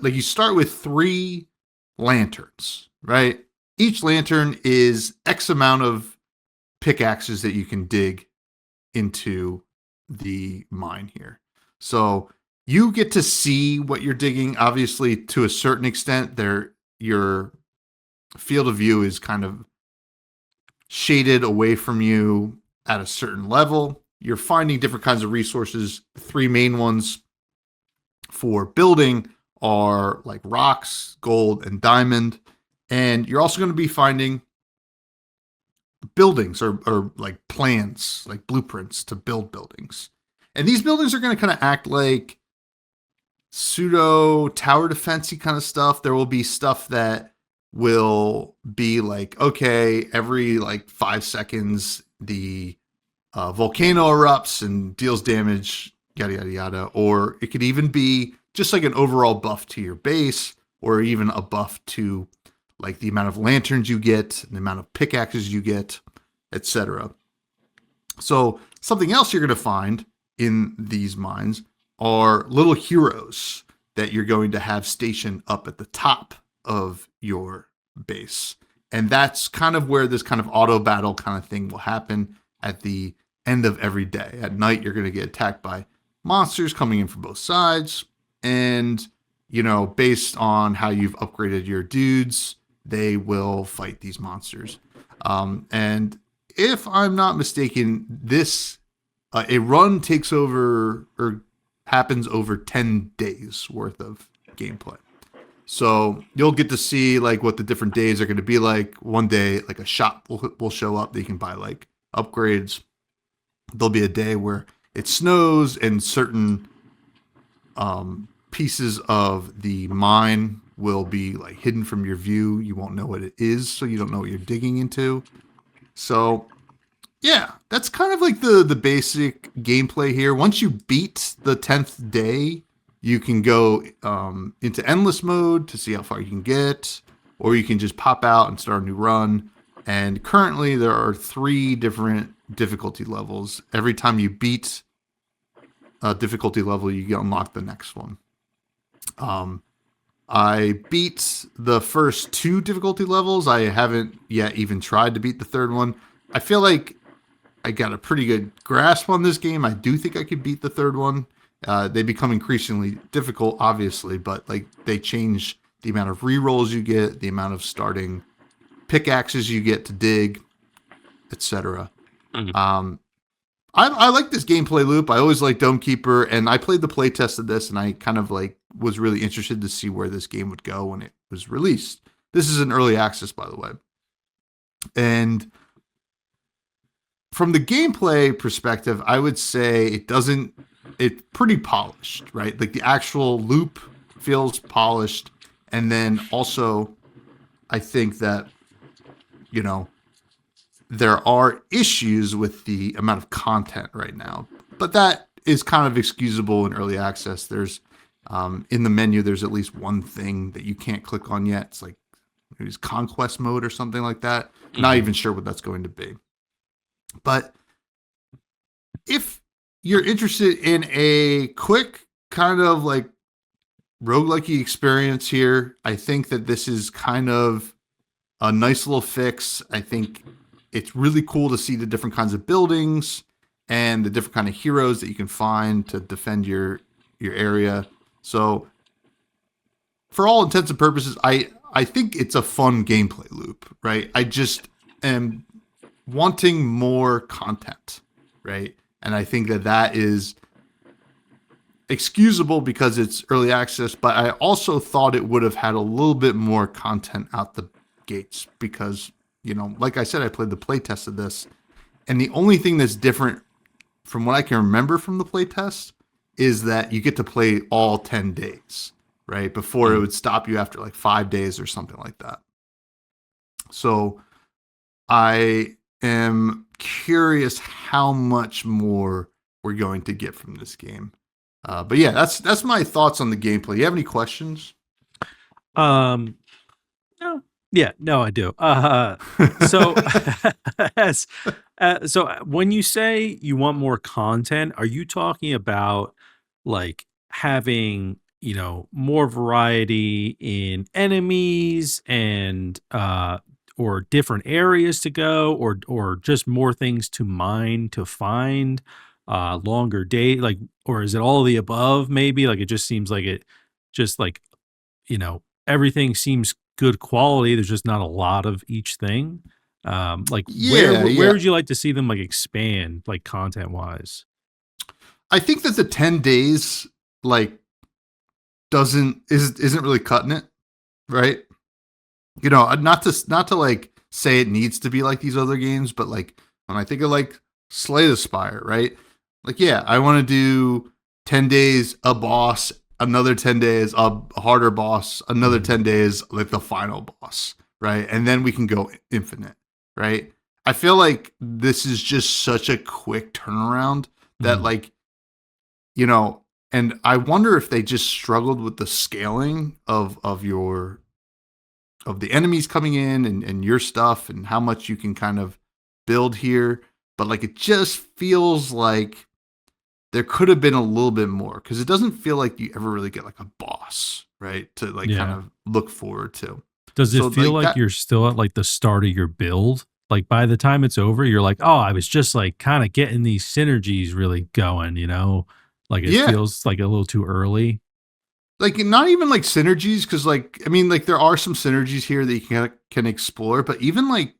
you start with 3 lanterns, right? Each lantern is X amount of pickaxes that you can dig into the mine here. So you get to see what you're digging. Obviously, to a certain extent, your field of view is kind of shaded away from you at a certain level. You're finding different kinds of resources. The 3 main ones for building are like rocks, gold, and diamond. And you're also going to be finding buildings or like plans, like blueprints to build buildings. And these buildings are going to kind of act like pseudo tower defensey kind of stuff. There will be stuff that will be like, okay, every like 5 seconds, the volcano erupts and deals damage, yada, yada, yada. Or it could even be just like an overall buff to your base, or even a buff to like the amount of lanterns you get, the amount of pickaxes you get, etc. So something else you're going to find in these mines are little heroes that you're going to have stationed up at the top of your base. And that's kind of where this kind of auto battle kind of thing will happen at the end of every day. At night, you're going to get attacked by monsters coming in from both sides. And, based on how you've upgraded your dudes, they will fight these monsters. And if I'm not mistaken, this a run takes over or happens over 10 days worth of gameplay. So you'll get to see like what the different days are going to be like. One day, like a shop will show up that you can buy like upgrades. There'll be a day where it snows and certain pieces of the mine will be like hidden from your view. You won't know what it is, so you don't know what you're digging into. So yeah, that's kind of like the basic gameplay here. Once you beat the 10th day, you can go into endless mode to see how far you can get, or you can just pop out and start a new run. And currently there are 3 different difficulty levels. Every time you beat a difficulty level, you unlock the next one. I beat the first 2 difficulty levels. I haven't yet even tried to beat the 3rd one. I feel like I got a pretty good grasp on this game. I do think I could beat the 3rd one. They become increasingly difficult, obviously, but like they change the amount of rerolls you get, the amount of starting pickaxes you get to dig, etc. Mhm. I like this gameplay loop. I always like Dome Keeper, and I played the playtest of this, and I kind of like was really interested to see where this game would go when it was released. This is an early access, by the way. And from the gameplay perspective, I would say it's pretty polished, right? Like the actual loop feels polished. And then also, I think that, there are issues with the amount of content right now, but that is kind of excusable in early access. There's in the menu, there's at least one thing that you can't click on yet. It's like maybe conquest mode or something like that. Not even sure what that's going to be. But if you're interested in a quick kind of like roguelike experience here, I think that this is kind of a nice little fix. I think it's really cool to see the different kinds of buildings and the different kind of heroes that you can find to defend your area. So for all intents and purposes, I think it's a fun gameplay loop, right? I just am wanting more content, right? And I think that that is excusable because it's early access, but I also thought it would have had a little bit more content out the gates because, like I said, I played the playtest of this, and the only thing that's different from what I can remember from the playtest is that you get to play all 10 days, right? Before it would stop you after like 5 days or something like that. So I am curious how much more we're going to get from this game. But yeah, that's my thoughts on the gameplay. You have any questions? No. Yeah, no, I do. So, as, so when you say you want more content, are you talking about like having, more variety in enemies and or different areas to go, or just more things to mine to find, longer day, like, or is it all of the above? Maybe like it just seems like it, just like everything seems good quality. There's just not a lot of each thing. Like Yeah, where yeah. would you like to see them like expand, like content wise? I think that the 10 days like isn't really cutting it, right? Not to like say it needs to be like these other games, but like when I think of like Slay the Spire, right? Like yeah, I want to do 10 days a boss, another 10 days a harder boss, another Mhm. 10 days like the final boss, right? And then we can go infinite, right? I feel like this is just such a quick turnaround that Mhm. like, you know, and I wonder if they just struggled with the scaling of the enemies coming in and your stuff and how much you can kind of build here. But like it just feels like there could have been a little bit more because it doesn't feel like you ever really get like a boss, right? To like kind Yeah. of look forward to. Does it So feel like like that, you're still at like the start of your build? Like by the time it's over, you're like, oh, I was just like kind of getting these synergies really going. Like it yeah, feels like a little too early. like not even like synergies because like I mean like there are some synergies here that you can explore, but even like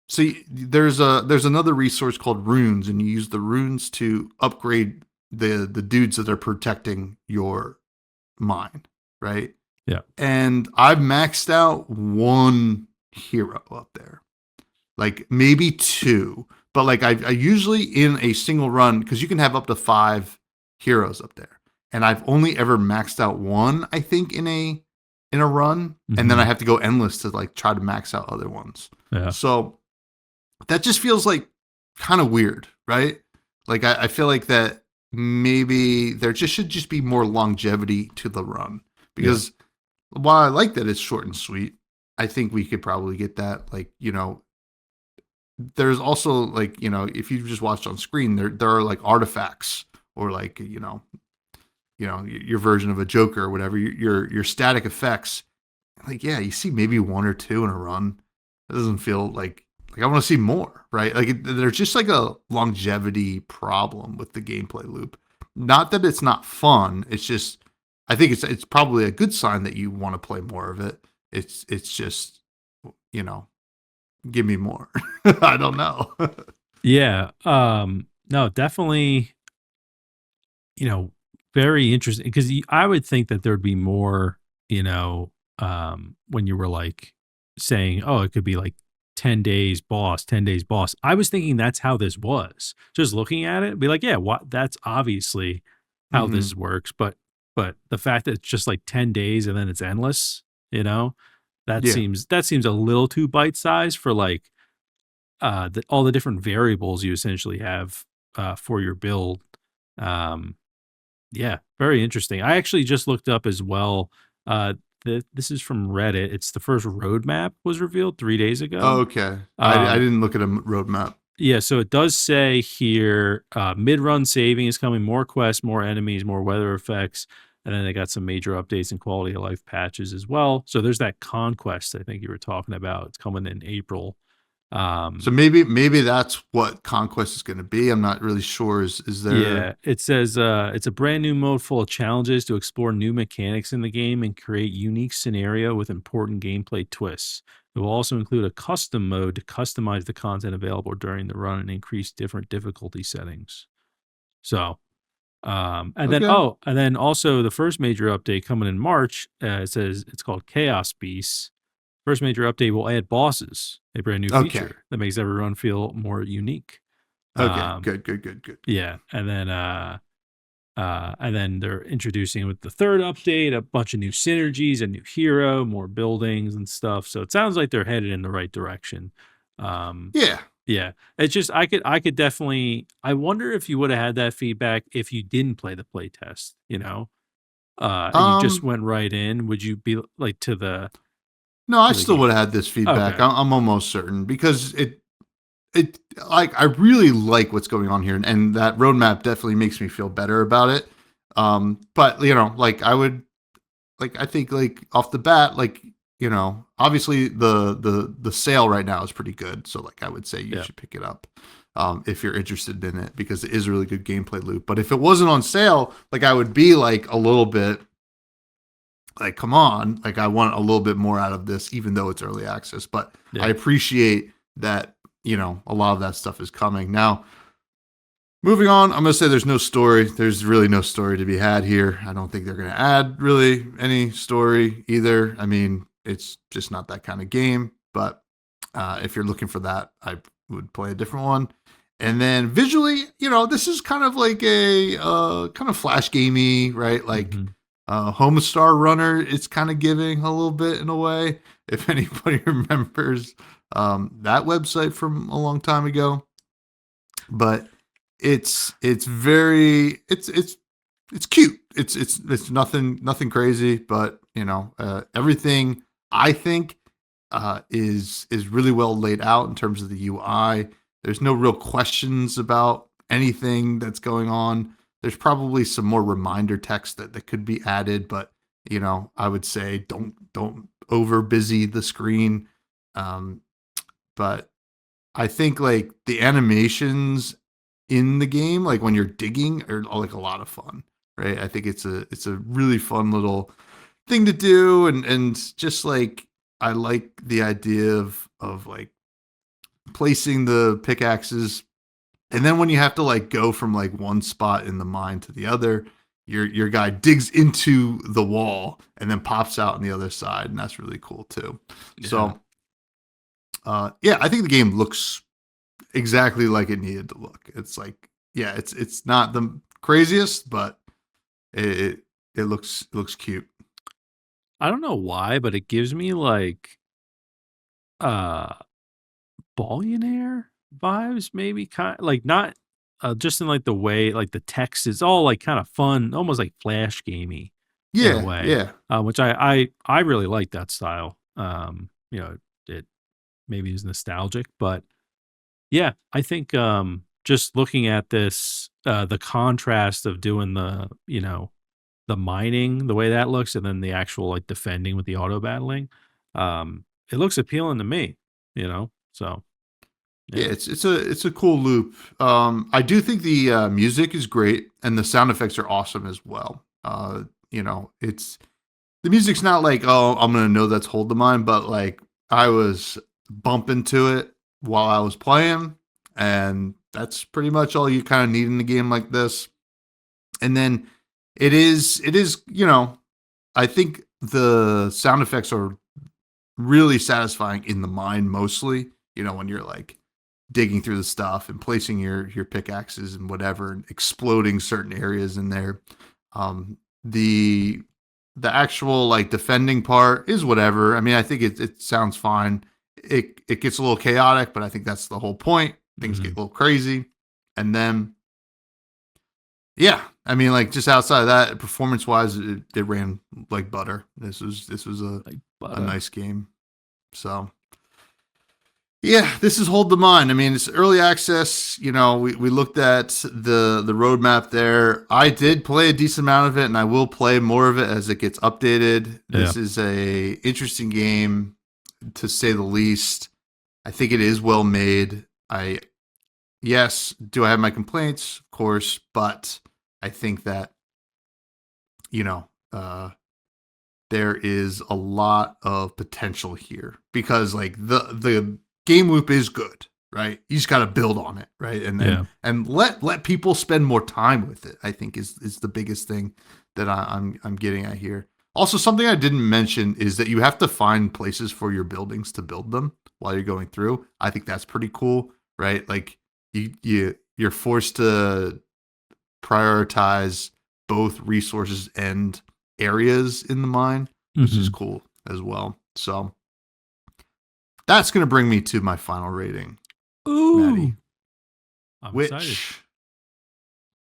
see, there's another resource called runes, and you use the runes to upgrade the dudes that are protecting your mine, right? Yeah. And I've maxed out one hero up there, like maybe two, but like I usually in a single run because you can have up to 5 heroes up there, and I've only ever maxed out one, I think, in a run, and then I Hmm. have to go endless to like try to max out other ones. Yeah. So that just feels like kind of weird, right? Like I feel like that maybe there just should just be more longevity to the run Yeah. because while I like that it's short and sweet, I think we could probably get that. Like there's also like if you just watched on screen, there are like artifacts or like your version of a Joker or whatever your static effects. Like yeah, you see maybe one or two in a run. It doesn't feel like I want to see more, right? Like there's just like a longevity problem with the gameplay loop. Not that it's not fun. It's just I think it's probably a good sign that you want to play more of it. It's just you know give me more. I don't know. Yeah. No, definitely, you know, very interesting because I would think that there'd be more, when you were like saying, oh, it could be like 10 days boss, 10 days boss. I was thinking that's how this was. Just looking at it, be like, yeah, what that's obviously how hmm this works. But the fact that it's just like 10 days and then it's endless, you know, Yeah. that seems a little too bite sized for like all the different variables you essentially have for your build. Um, yeah, very interesting. I actually just looked up as well. This is from Reddit. It's the first roadmap was revealed 3 days ago. Okay. I Um, didn't look at a roadmap. yeah, so it does say here mid-run saving is coming, more quests, more enemies, more weather effects, and then they got some major updates and quality of life patches as well. So there's that conquest I think you were talking about. It's coming in April. So maybe that's what Conquest is going to be. I'm not really sure. Is there? Yeah, it says it's a brand new mode full of challenges to explore new mechanics in the game and create unique scenario with important gameplay twists. It will also include a custom mode to customize the content available during the run and increase different difficulty settings. So, Okay. and then also the first major update coming in March. It says it's called Chaos Beasts. First major update will add bosses, a brand new Okay. feature that makes every run feel more unique. Okay. Um, Good. yeah, and then they're introducing with the third update a bunch of new synergies, a new hero, more buildings and stuff. So it sounds like they're headed in the right direction. Um, Yeah. yeah, it's just I could definitely. I wonder if you would have had that feedback if you didn't play the play test, and you just Um. went right in. Would you be like No, I to the still game? would have had this feedback. Okay, I'm almost certain because it like I really like what's going on here, and that roadmap definitely makes me feel better about it. But like I would like I think like off the bat, like obviously the sale right now is pretty good, so like I would say you yeah, should pick it up if you're interested in it because it is a really good gameplay loop. But if it wasn't on sale, like I would be like a little bit like, come on, like I want a little bit more out of this, even though it's early access. But I yeah, appreciate that a lot of that stuff is coming now. Moving on, I'm going to say there's no story. There's really no story to be had here. I don't think they're going to add really any story either. I mean, it's just not that kind of game. But if you're looking for that, I would play a different one. And then visually, this is kind of like a kind of flash gamey, right? Like hmm Homestar Runner, it's kind of giving a little bit in a way. If anybody remembers that website from a long time ago, but it's very it's cute. It's nothing crazy, but everything I think is really well laid out in terms of the UI. There's no real questions about anything that's going on. There's probably some more reminder text that could be added, but I would say don't over busy the screen. Um, but I think like the animations in the game, like when you're digging, are like a lot of fun, right? I think it's a really fun little thing to do, and just like I like the idea of like placing the pickaxes, and then when you have to like go from like one spot in the mine to the other, your guy digs into the wall and then pops out on the other side, and that's really cool too. yeah. So yeah, I think the game looks exactly like it needed to look. It's like, yeah, it's not the craziest, but it looks cute. I don't know why, but it gives me like uh Billionaire vibes, maybe kind like not just in like the way like the text is all like kind of fun, almost like flash gamey in a Yeah, way, yeah, which I really like that style. It maybe is nostalgic, but yeah, I think just looking at this, the contrast of doing the mining, the way that looks, and then the actual like defending with the auto battling, it looks appealing to me. So yeah. yeah, It's a cool loop. I do think the music is great and the sound effects are awesome as well. It's the music's not like, oh, I'm gonna know that's Hold the Mine, but like I was bumping to it while I was playing, and that's pretty much all you kind of need in a game like this. And then it is I think the sound effects are really satisfying in the mine mostly. When you're like digging through the stuff and placing your pickaxes and whatever, and exploding certain areas in there. The actual like defending part is whatever. I mean, I think it sounds fine. It gets a little chaotic, but I think that's the whole point. Things get hmm a little crazy, and then yeah, I mean, like just outside of that, performance wise, it ran like butter. This was like a butter. nice game. So yeah, this is Hold the Mine. I mean, it's early access. We looked at the roadmap there. I did play a decent amount of it, and I will play more of it as it gets updated. Yeah. This is a interesting game, to say the least. I think it is well made. Yes, do I have my complaints? Of course, but I think that, you know, there is a lot of potential here because like the game loop is good, right? You just got to build on it, right? Yeah. And let people spend more time with it. I think is the biggest thing that I'm getting at here. Also, something I didn't mention is that you have to find places for your buildings to build them while you're going through. I think that's pretty cool, right? Like you're forced to prioritize both resources and areas in the mine, which is Hmm. cool as well. So that's going to bring me to my final rating, Maddie, Ooh, I'm excited. which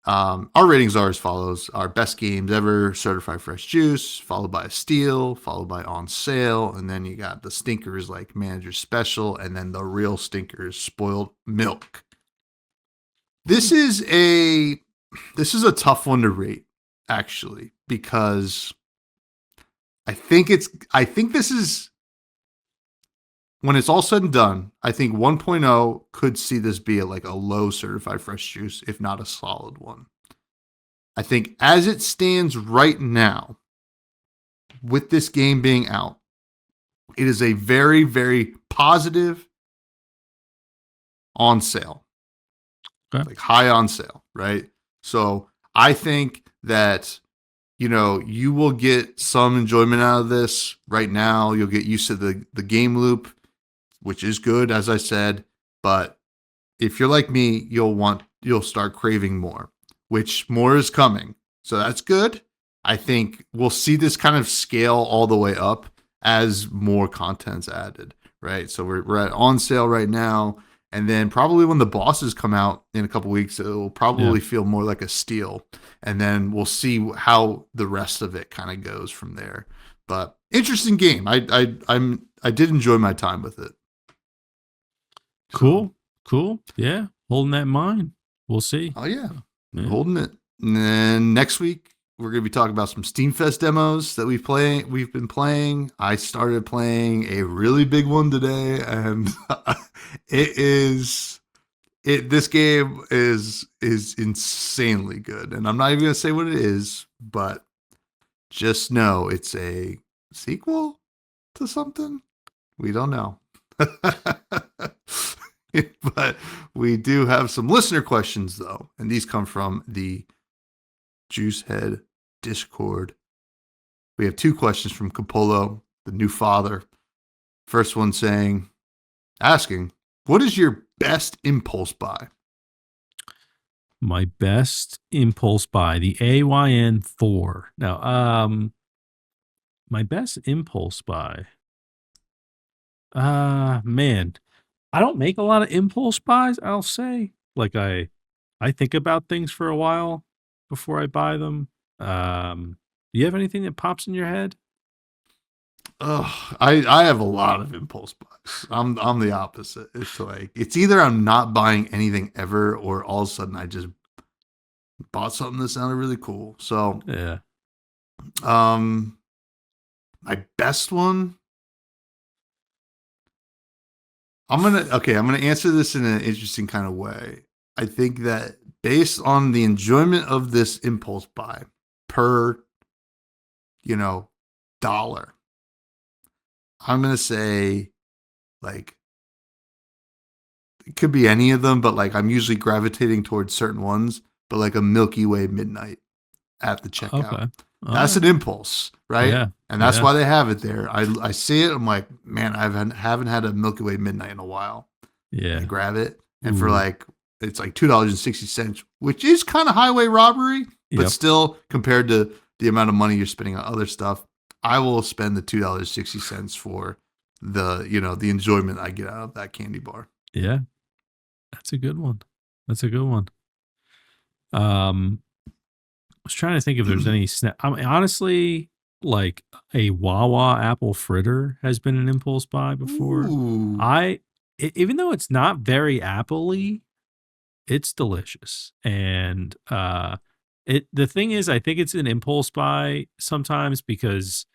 our ratings are as follows: our best games ever, certified fresh juice, followed by a steal, followed by on sale, and then you got the stinkers like manager special, and then the real stinkers, spoiled milk. This is a tough one to rate, actually, because I think this is when it's all said and done, I think 1.0 could see this be like a low certified fresh juice, if not a solid one. I think as it stands right now, with this game being out, it is a very, very positive on sale, Okay. like high on sale, right? So I think that, you will get some enjoyment out of this right now. You'll get used to the game loop, which is good, as I said. But if you're like me, you'll start craving more, which more is coming. So that's good. I think we'll see this kind of scale all the way up as more content's added, right? So we're at on sale right now. And then probably when the bosses come out in a couple weeks, it'll Yeah. probably feel more like a steal. And then we'll see how the rest of it kind of goes from there. But interesting game. I did enjoy my time with it. So, Cool. Cool. Yeah. Holding that in mind. We'll see. oh yeah, Yeah. holding it. And then next week we're gonna be talking about some Steamfest demos that we've been playing. I started playing a really big one today, and it is it. This game is insanely good, and I'm not even gonna say what it is, but just know it's a sequel to something. We don't know. But we do have some listener questions, though. And these come from the Juicehead Discord. We have two questions from Capolo, the new father. First one asking, what is your best impulse buy? My best impulse buy, the AYN4. Now, my best impulse buy. Man, I don't make a lot of impulse buys, I'll say. Like I think about things for a while before I buy them. Do you have anything that pops in your head? I have a lot of impulse buys. I'm the opposite. It's like it's either I'm not buying anything ever, or all of a sudden I just bought something that sounded really cool. So, Yeah. um, my best one. I'm gonna answer this in an interesting kind of way. I think that based on the enjoyment of this impulse buy per, you know, dollar, I'm gonna say like it could be any of them, but like I'm usually gravitating towards certain ones, but like a Milky Way Midnight at the checkout. Okay. All That's right. an impulse, right? Yeah. And that's Yeah. why they have it there. I see it. I'm like, man, haven't had a Milky Way Midnight in a while. And I Yeah. grab it, and for Ooh. like it's like $2.60, which is kind of highway robbery, but Yep. still compared to the amount of money you're spending on other stuff, I will spend the $2.60 for the enjoyment I get out of that candy bar. Yeah. That's a good one. That's a good one. Um, I was trying to think if there's any snap. I mean, honestly, like a Wawa apple fritter has been an impulse buy before. Ooh, Even though it's not very apple-y, it's delicious. And the thing is, I think it's an impulse buy sometimes because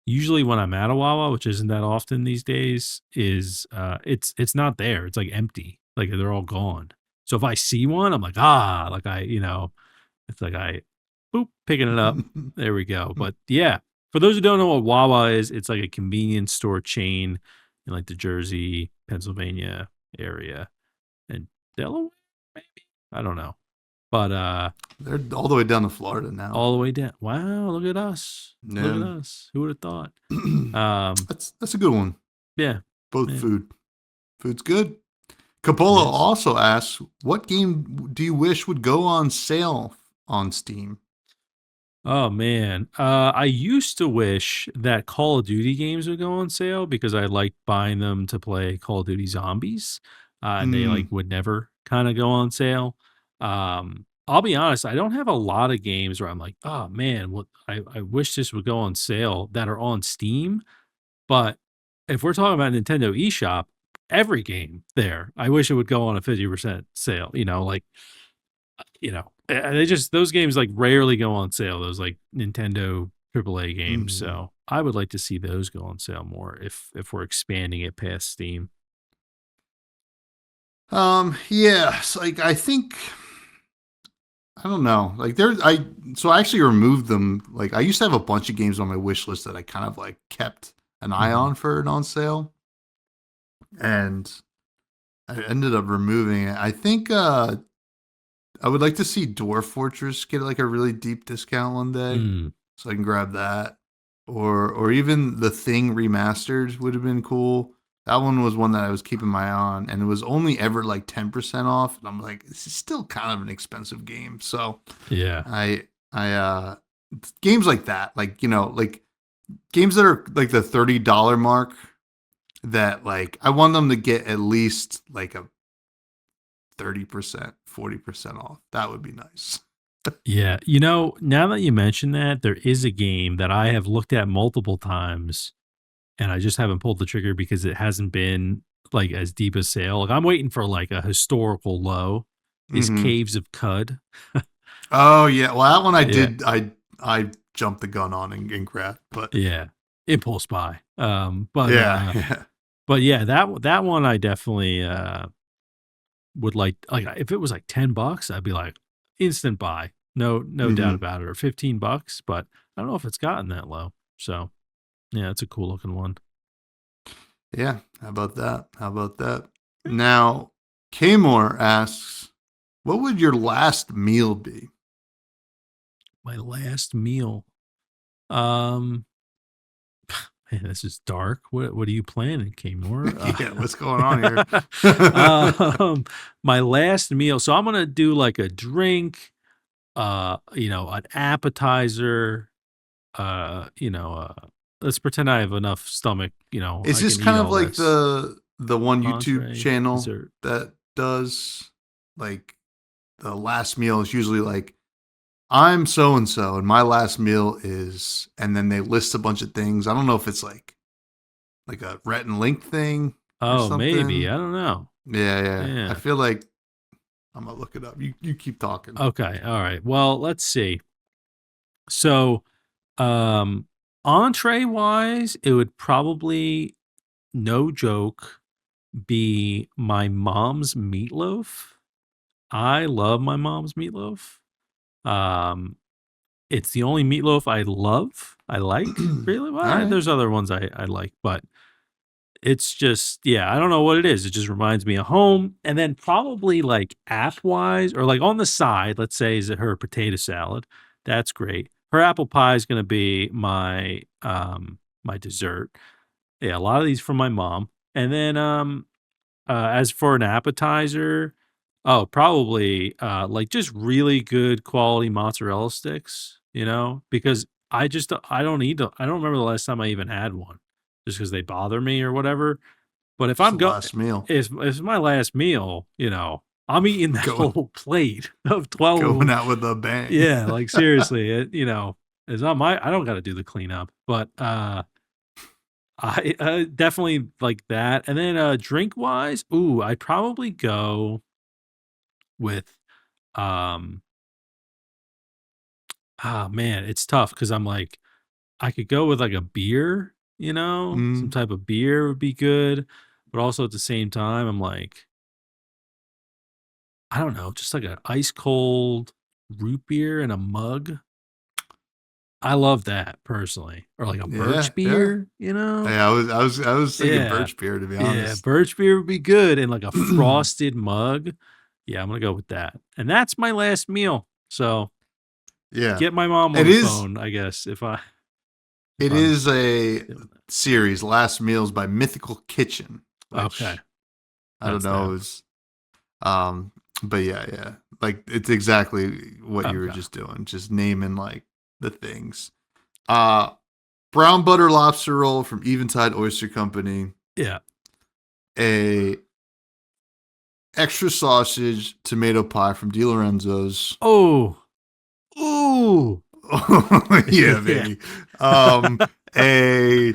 usually when I'm at a Wawa, which isn't that often these days, is it's not there. It's like empty. Like they're all gone. So if I see one, I'm like, like it's like I boop, picking it up. There we go. But yeah, for those who don't know what Wawa is, it's like a convenience store chain in like the Jersey, Pennsylvania area and Delaware, maybe. I don't know. But They're all the way down to Florida now. all the way down. Wow, look at us. Look at Yeah. us. Who would have thought? That's a good one. Yeah. Both Yeah. food. Food's good. Capola It is. also asks, what game do you wish would go on sale on Steam? Oh man, I used to wish that Call of Duty games would go on sale because I liked buying them to play Call of Duty Zombies, and they like Mm, would never kind of go on sale. I'll be honest, I don't have a lot of games where I'm like, oh man, what I wish this would go on sale that are on Steam. But if we're talking about Nintendo eShop, every game there, I wish it would go on a 50% sale. They just those games like rarely go on sale. Those like Nintendo AAA games. mm. So I would like to see those go on sale more if we're expanding it past Steam. Yeah, like I think I don't know. Like so I actually removed them. Like I used to have a bunch of games on my wish list that I kind of like kept an eye Hmm. on for it on sale, and I ended up removing it. I think I would like to see Dwarf Fortress get like a really deep discount one day, Mm, so I can grab that. Or even The Thing remastered would have been cool. That one was one that I was keeping my eye on, and it was only ever like 10% off. And I'm like, this is still kind of an expensive game. So yeah. I games like that, like like games that are like the $30 mark, that like I want them to get at least like a 30%, 40% off. That would be nice. Yeah. Now that you mention that, there is a game that I have looked at multiple times and I just haven't pulled the trigger because it hasn't been like as deep a sale. Like I'm waiting for like a historical low is Hmm. Caves of Cud. Oh yeah, well that one I Yeah. did. I jumped the gun on and grabbed, but Yeah. Impulse buy. yeah, yeah. But yeah, that one I definitely would like if it was like $10, I'd be like instant buy. No doubt Hmm. about it. Or $15, but I don't know if it's gotten that low. So yeah, it's a cool looking one. Yeah. How about that? How about that? Now, Kmore asks, what would your last meal be? My last meal. Um Man, this is dark. What are you planning, Kmore? Yeah, what's going on here? My last meal. So I'm gonna do like a drink, an appetizer, let's pretend I have enough stomach, Is I this can eat kind of all like this. the one YouTube Entree, channel dessert. that does like the last meal is usually like, I'm so and so and my last meal is, and then they list a bunch of things. I don't know if it's like a Rhett and Link thing or Oh, maybe. something. I don't know. Yeah, yeah. I Yeah. feel like I'm gonna look it up. You keep talking. Okay. All right. Well, let's see. So, um, entree wise, it would probably, no joke, be my mom's meatloaf. I love my mom's meatloaf. Um, it's the only meatloaf I love. I like really All well. right. There's other ones I like, but it's just, yeah, I don't know what it is. It just reminds me of home. And then probably like app wise or like on the side, let's say, is it her potato salad? That's great. Her apple pie is going to be my dessert. Yeah, a lot of these from my mom. And then as for an appetizer, oh, probably like just really good quality mozzarella sticks, because I don't eat I don't remember the last time I even had one just because they bother me or whatever. But if It's I'm the go last meal. if it's my last meal, I'm eating that Going whole plate of 12 of going them. out with a bang. Yeah, like seriously, it's not I don't got to do the cleanup, but I definitely like that. And then drink wise, ooh, I'd probably go with um man, it's tough because I'm like I could go with like a beer, some Mm, type of beer would be good. But also at the same time, I'm like, I don't know, just like an ice cold root beer in a mug. I love that personally. Or like a yeah, birch yeah. beer. Yeah, I was thinking Yeah. birch beer to be Yeah. honest. Birch beer would be good in like a frosted mug. Yeah, I'm gonna go with that. And that's my last meal. So Yeah. get my mom on It the is phone, I guess, if it I'm is a doing that. series, Last Meals by Mythical Kitchen, Okay. which I don't That's know them. is um but yeah, yeah. Like it's exactly what you were Okay. just doing, just naming like the things. Uh Brown butter lobster roll from Eventide Oyster Company, Yeah. a extra sausage tomato pie from Di Lorenzo's. Oh. Ooh. Yeah, Yeah. baby. A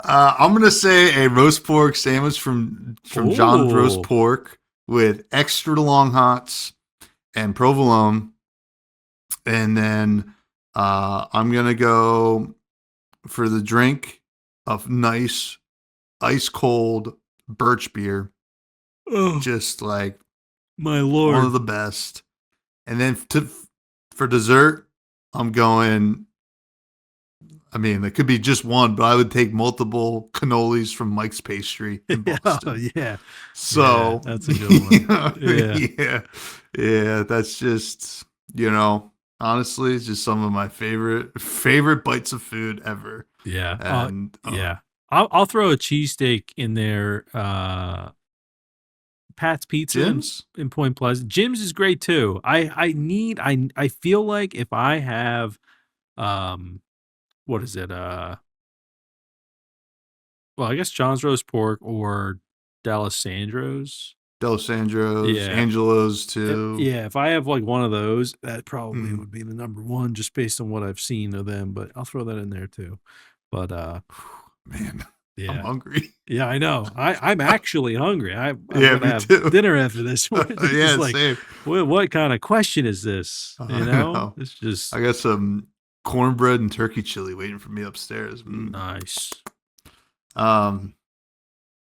I'm gonna say a roast pork sandwich from John's Roast Oh. Pork with extra long hots and provolone, and then I'm gonna go for the drink of nice ice cold birch beer, Oh. just like My one of lord. the best. And then for dessert, I'm going. I mean, it could be just one, but I would take multiple cannolis from Mike's Pastry in Yeah. Oh, Boston. yeah. Yeah. So, That's a good one. Yeah. yeah, yeah, that's just honestly, it's just some of my favorite bites of food ever. Yeah. And Yeah. I'll throw a cheesesteak in there. Pat's Pizza Jim's, in Point Pleasant. Jim's is great too. I feel like if I have um what is it? Well, I guess John's roast pork or D'Alessandro's. D'Alessandro's, Yeah. Angelo's too. Yeah, if I have like one of those, that probably Mm, would be the number one just based on what I've seen of them, but I'll throw that in there too. But man, I'm yeah. hungry. Yeah, I know. I'm actually hungry. I'm Yeah, gonna me have too. dinner after this. It's just Yeah, like, same. what kind of question is this? I know. It's just I got some cornbread and turkey chili waiting for me upstairs. nice. Um,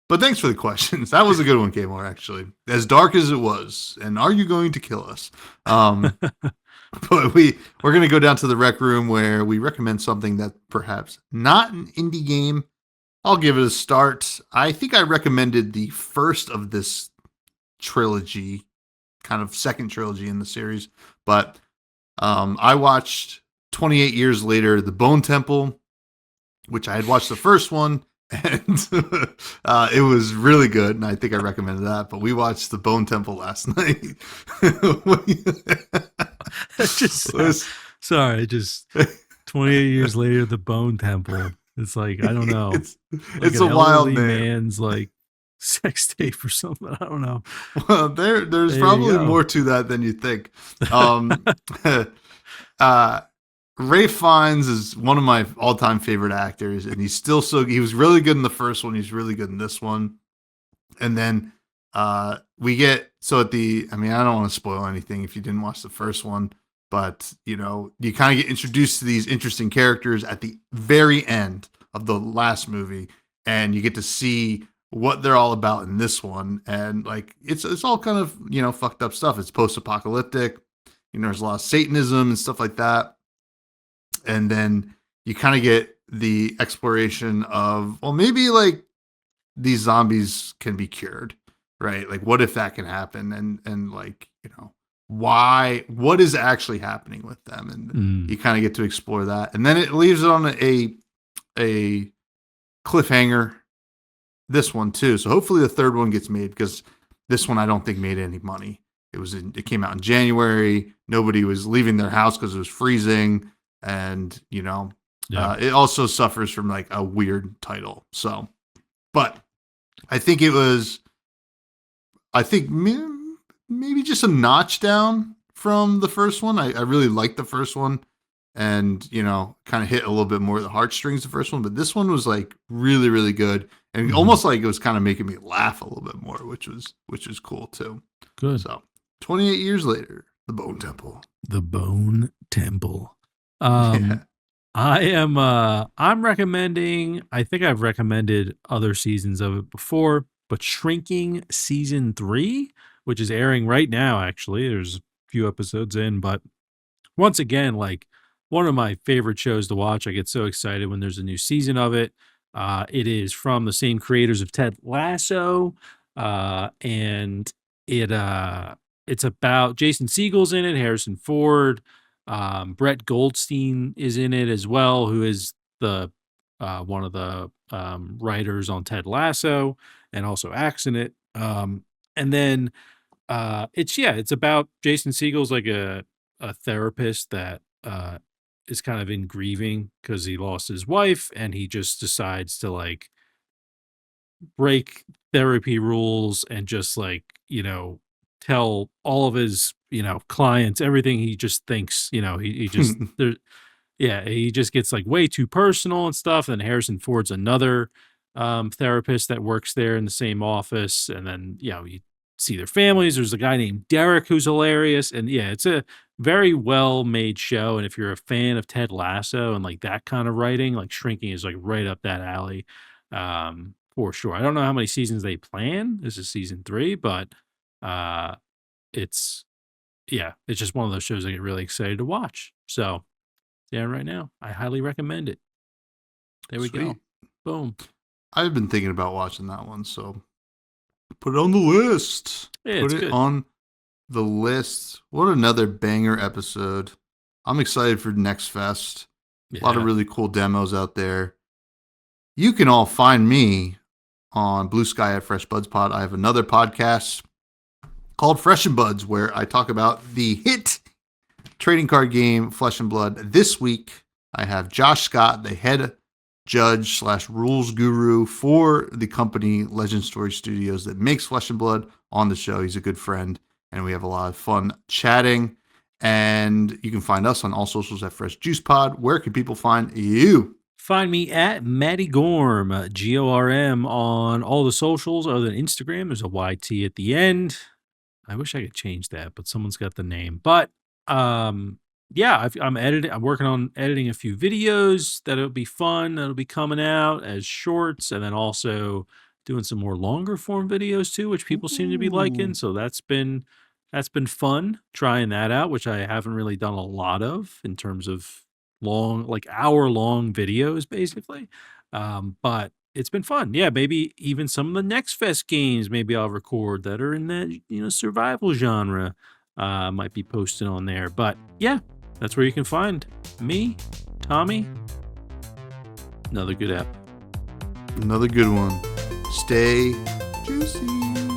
but thanks for the questions. That was a good one, Kmore, actually. As dark as it was, and are you going to kill us? Um, but we're gonna go down to the rec room where we recommend something that perhaps not an indie game. I'll give it a start. I think I recommended the first of this trilogy, kind of second trilogy in the series, but I watched 28 years later The Bone Temple, which I had watched the first one, and it was really good, and I think I recommended that. But we watched The Bone Temple last night. That just Was- sorry, just 28 years later, the Bone Temple. It's like, I don't know, it's like it's an a wild elderly name. man's like sex tape or something. I don't know. Well, there's There you probably go. more to that than you think. Um, uh, Ray Fiennes is one of my all-time favorite actors, and he was really good in the first one. He's really good in this one. And then we get so at the I mean, I don't want to spoil anything if you didn't watch the first one, but you kind of get introduced to these interesting characters at the very end of the last movie, and you get to see what they're all about in this one. And like it's all kind of, fucked up stuff. It's post-apocalyptic. There's a lot of Satanism and stuff like that. And then you kind of get the exploration of, well, maybe like these zombies can be cured, right? Like, what if that can happen? And like, what is actually happening with them? And Mm, you kind of get to explore that, and then it leaves it on a cliffhanger. This one too, so hopefully the third one gets made because this one I don't think made any money. It came out in January. Nobody was leaving their house because it was freezing, and yeah. it also suffers from like a weird title. So, but I think it was. I think maybe just a notch down from the first one. I really liked the first one, and kind of hit a little bit more of the heartstrings the first one. But this one was like really, really good, and Mhm. almost like it was kind of making me laugh a little bit more, which was cool too. Good. So 28 years later, the Bone Temple. The Bone Temple. Yeah. I'm recommending, I think I've recommended other seasons of it before, but Shrinking season 3, which is airing right now actually. There's a few episodes in, but once again, like one of my favorite shows to watch. I get so excited when there's a new season of it. It is from the same creators of Ted Lasso, and it it's about Jason Segel's in it, Harrison Ford, Brett Goldstein is in it as well, who is the one of the writers on Ted Lasso and also acts in it. And then it's about Jason Segel's like a therapist that is kind of in grieving because he lost his wife, and he just decides to like break therapy rules and just like, tell all of his, clients everything he just thinks, he just there yeah, he just gets like way too personal and stuff. And Harrison Ford's another therapist that works there in the same office. And then, you see their families. There's a guy named Derek who's hilarious. And yeah, it's a very well made show. And if you're a fan of Ted Lasso and like that kind of writing, like Shrinking is like right up that alley, for sure. I don't know how many seasons they plan. This is season 3, but uh, it's, it's just one of those shows I get really excited to watch. So, yeah, right now. I highly recommend it. There we go. Sweet. Boom. I've been thinking about watching that one, so put it on the list. Yeah, Put it's it good. on the list. What another banger episode. I'm excited for Next Fest. A lot of Yeah. really cool demos out there. You can all find me on Blue Sky at Fresh Buds Pod. I have another podcast called Fresh and Buds where I talk about the hit trading card game Flesh and Blood. This week, I have Josh Scott, the head judge / rules guru for the company Legend Story Studios that makes Flesh and Blood, on the show. He's a good friend, and we have a lot of fun chatting. And you can find us on all socials at Fresh Juice Pod. Where can people find you? Find me at Matty Gorm, Gorm, on all the socials other than Instagram. There's a YT at the end. I wish I could change that, but someone's got the name. But I'm editing. I'm working on editing a few videos that'll be fun. That'll be coming out as shorts, and then also doing some more longer form videos too, which people seem to be liking. Ooh. So that's been fun trying that out, which I haven't really done a lot of in terms of long, like hour-long videos, basically. But it's been fun. Yeah, maybe even some of the Next Fest games maybe I'll record that are in that, survival genre. Might be posted on there. But yeah, that's where you can find me, Tommy. Another good app. Another good one. Stay juicy.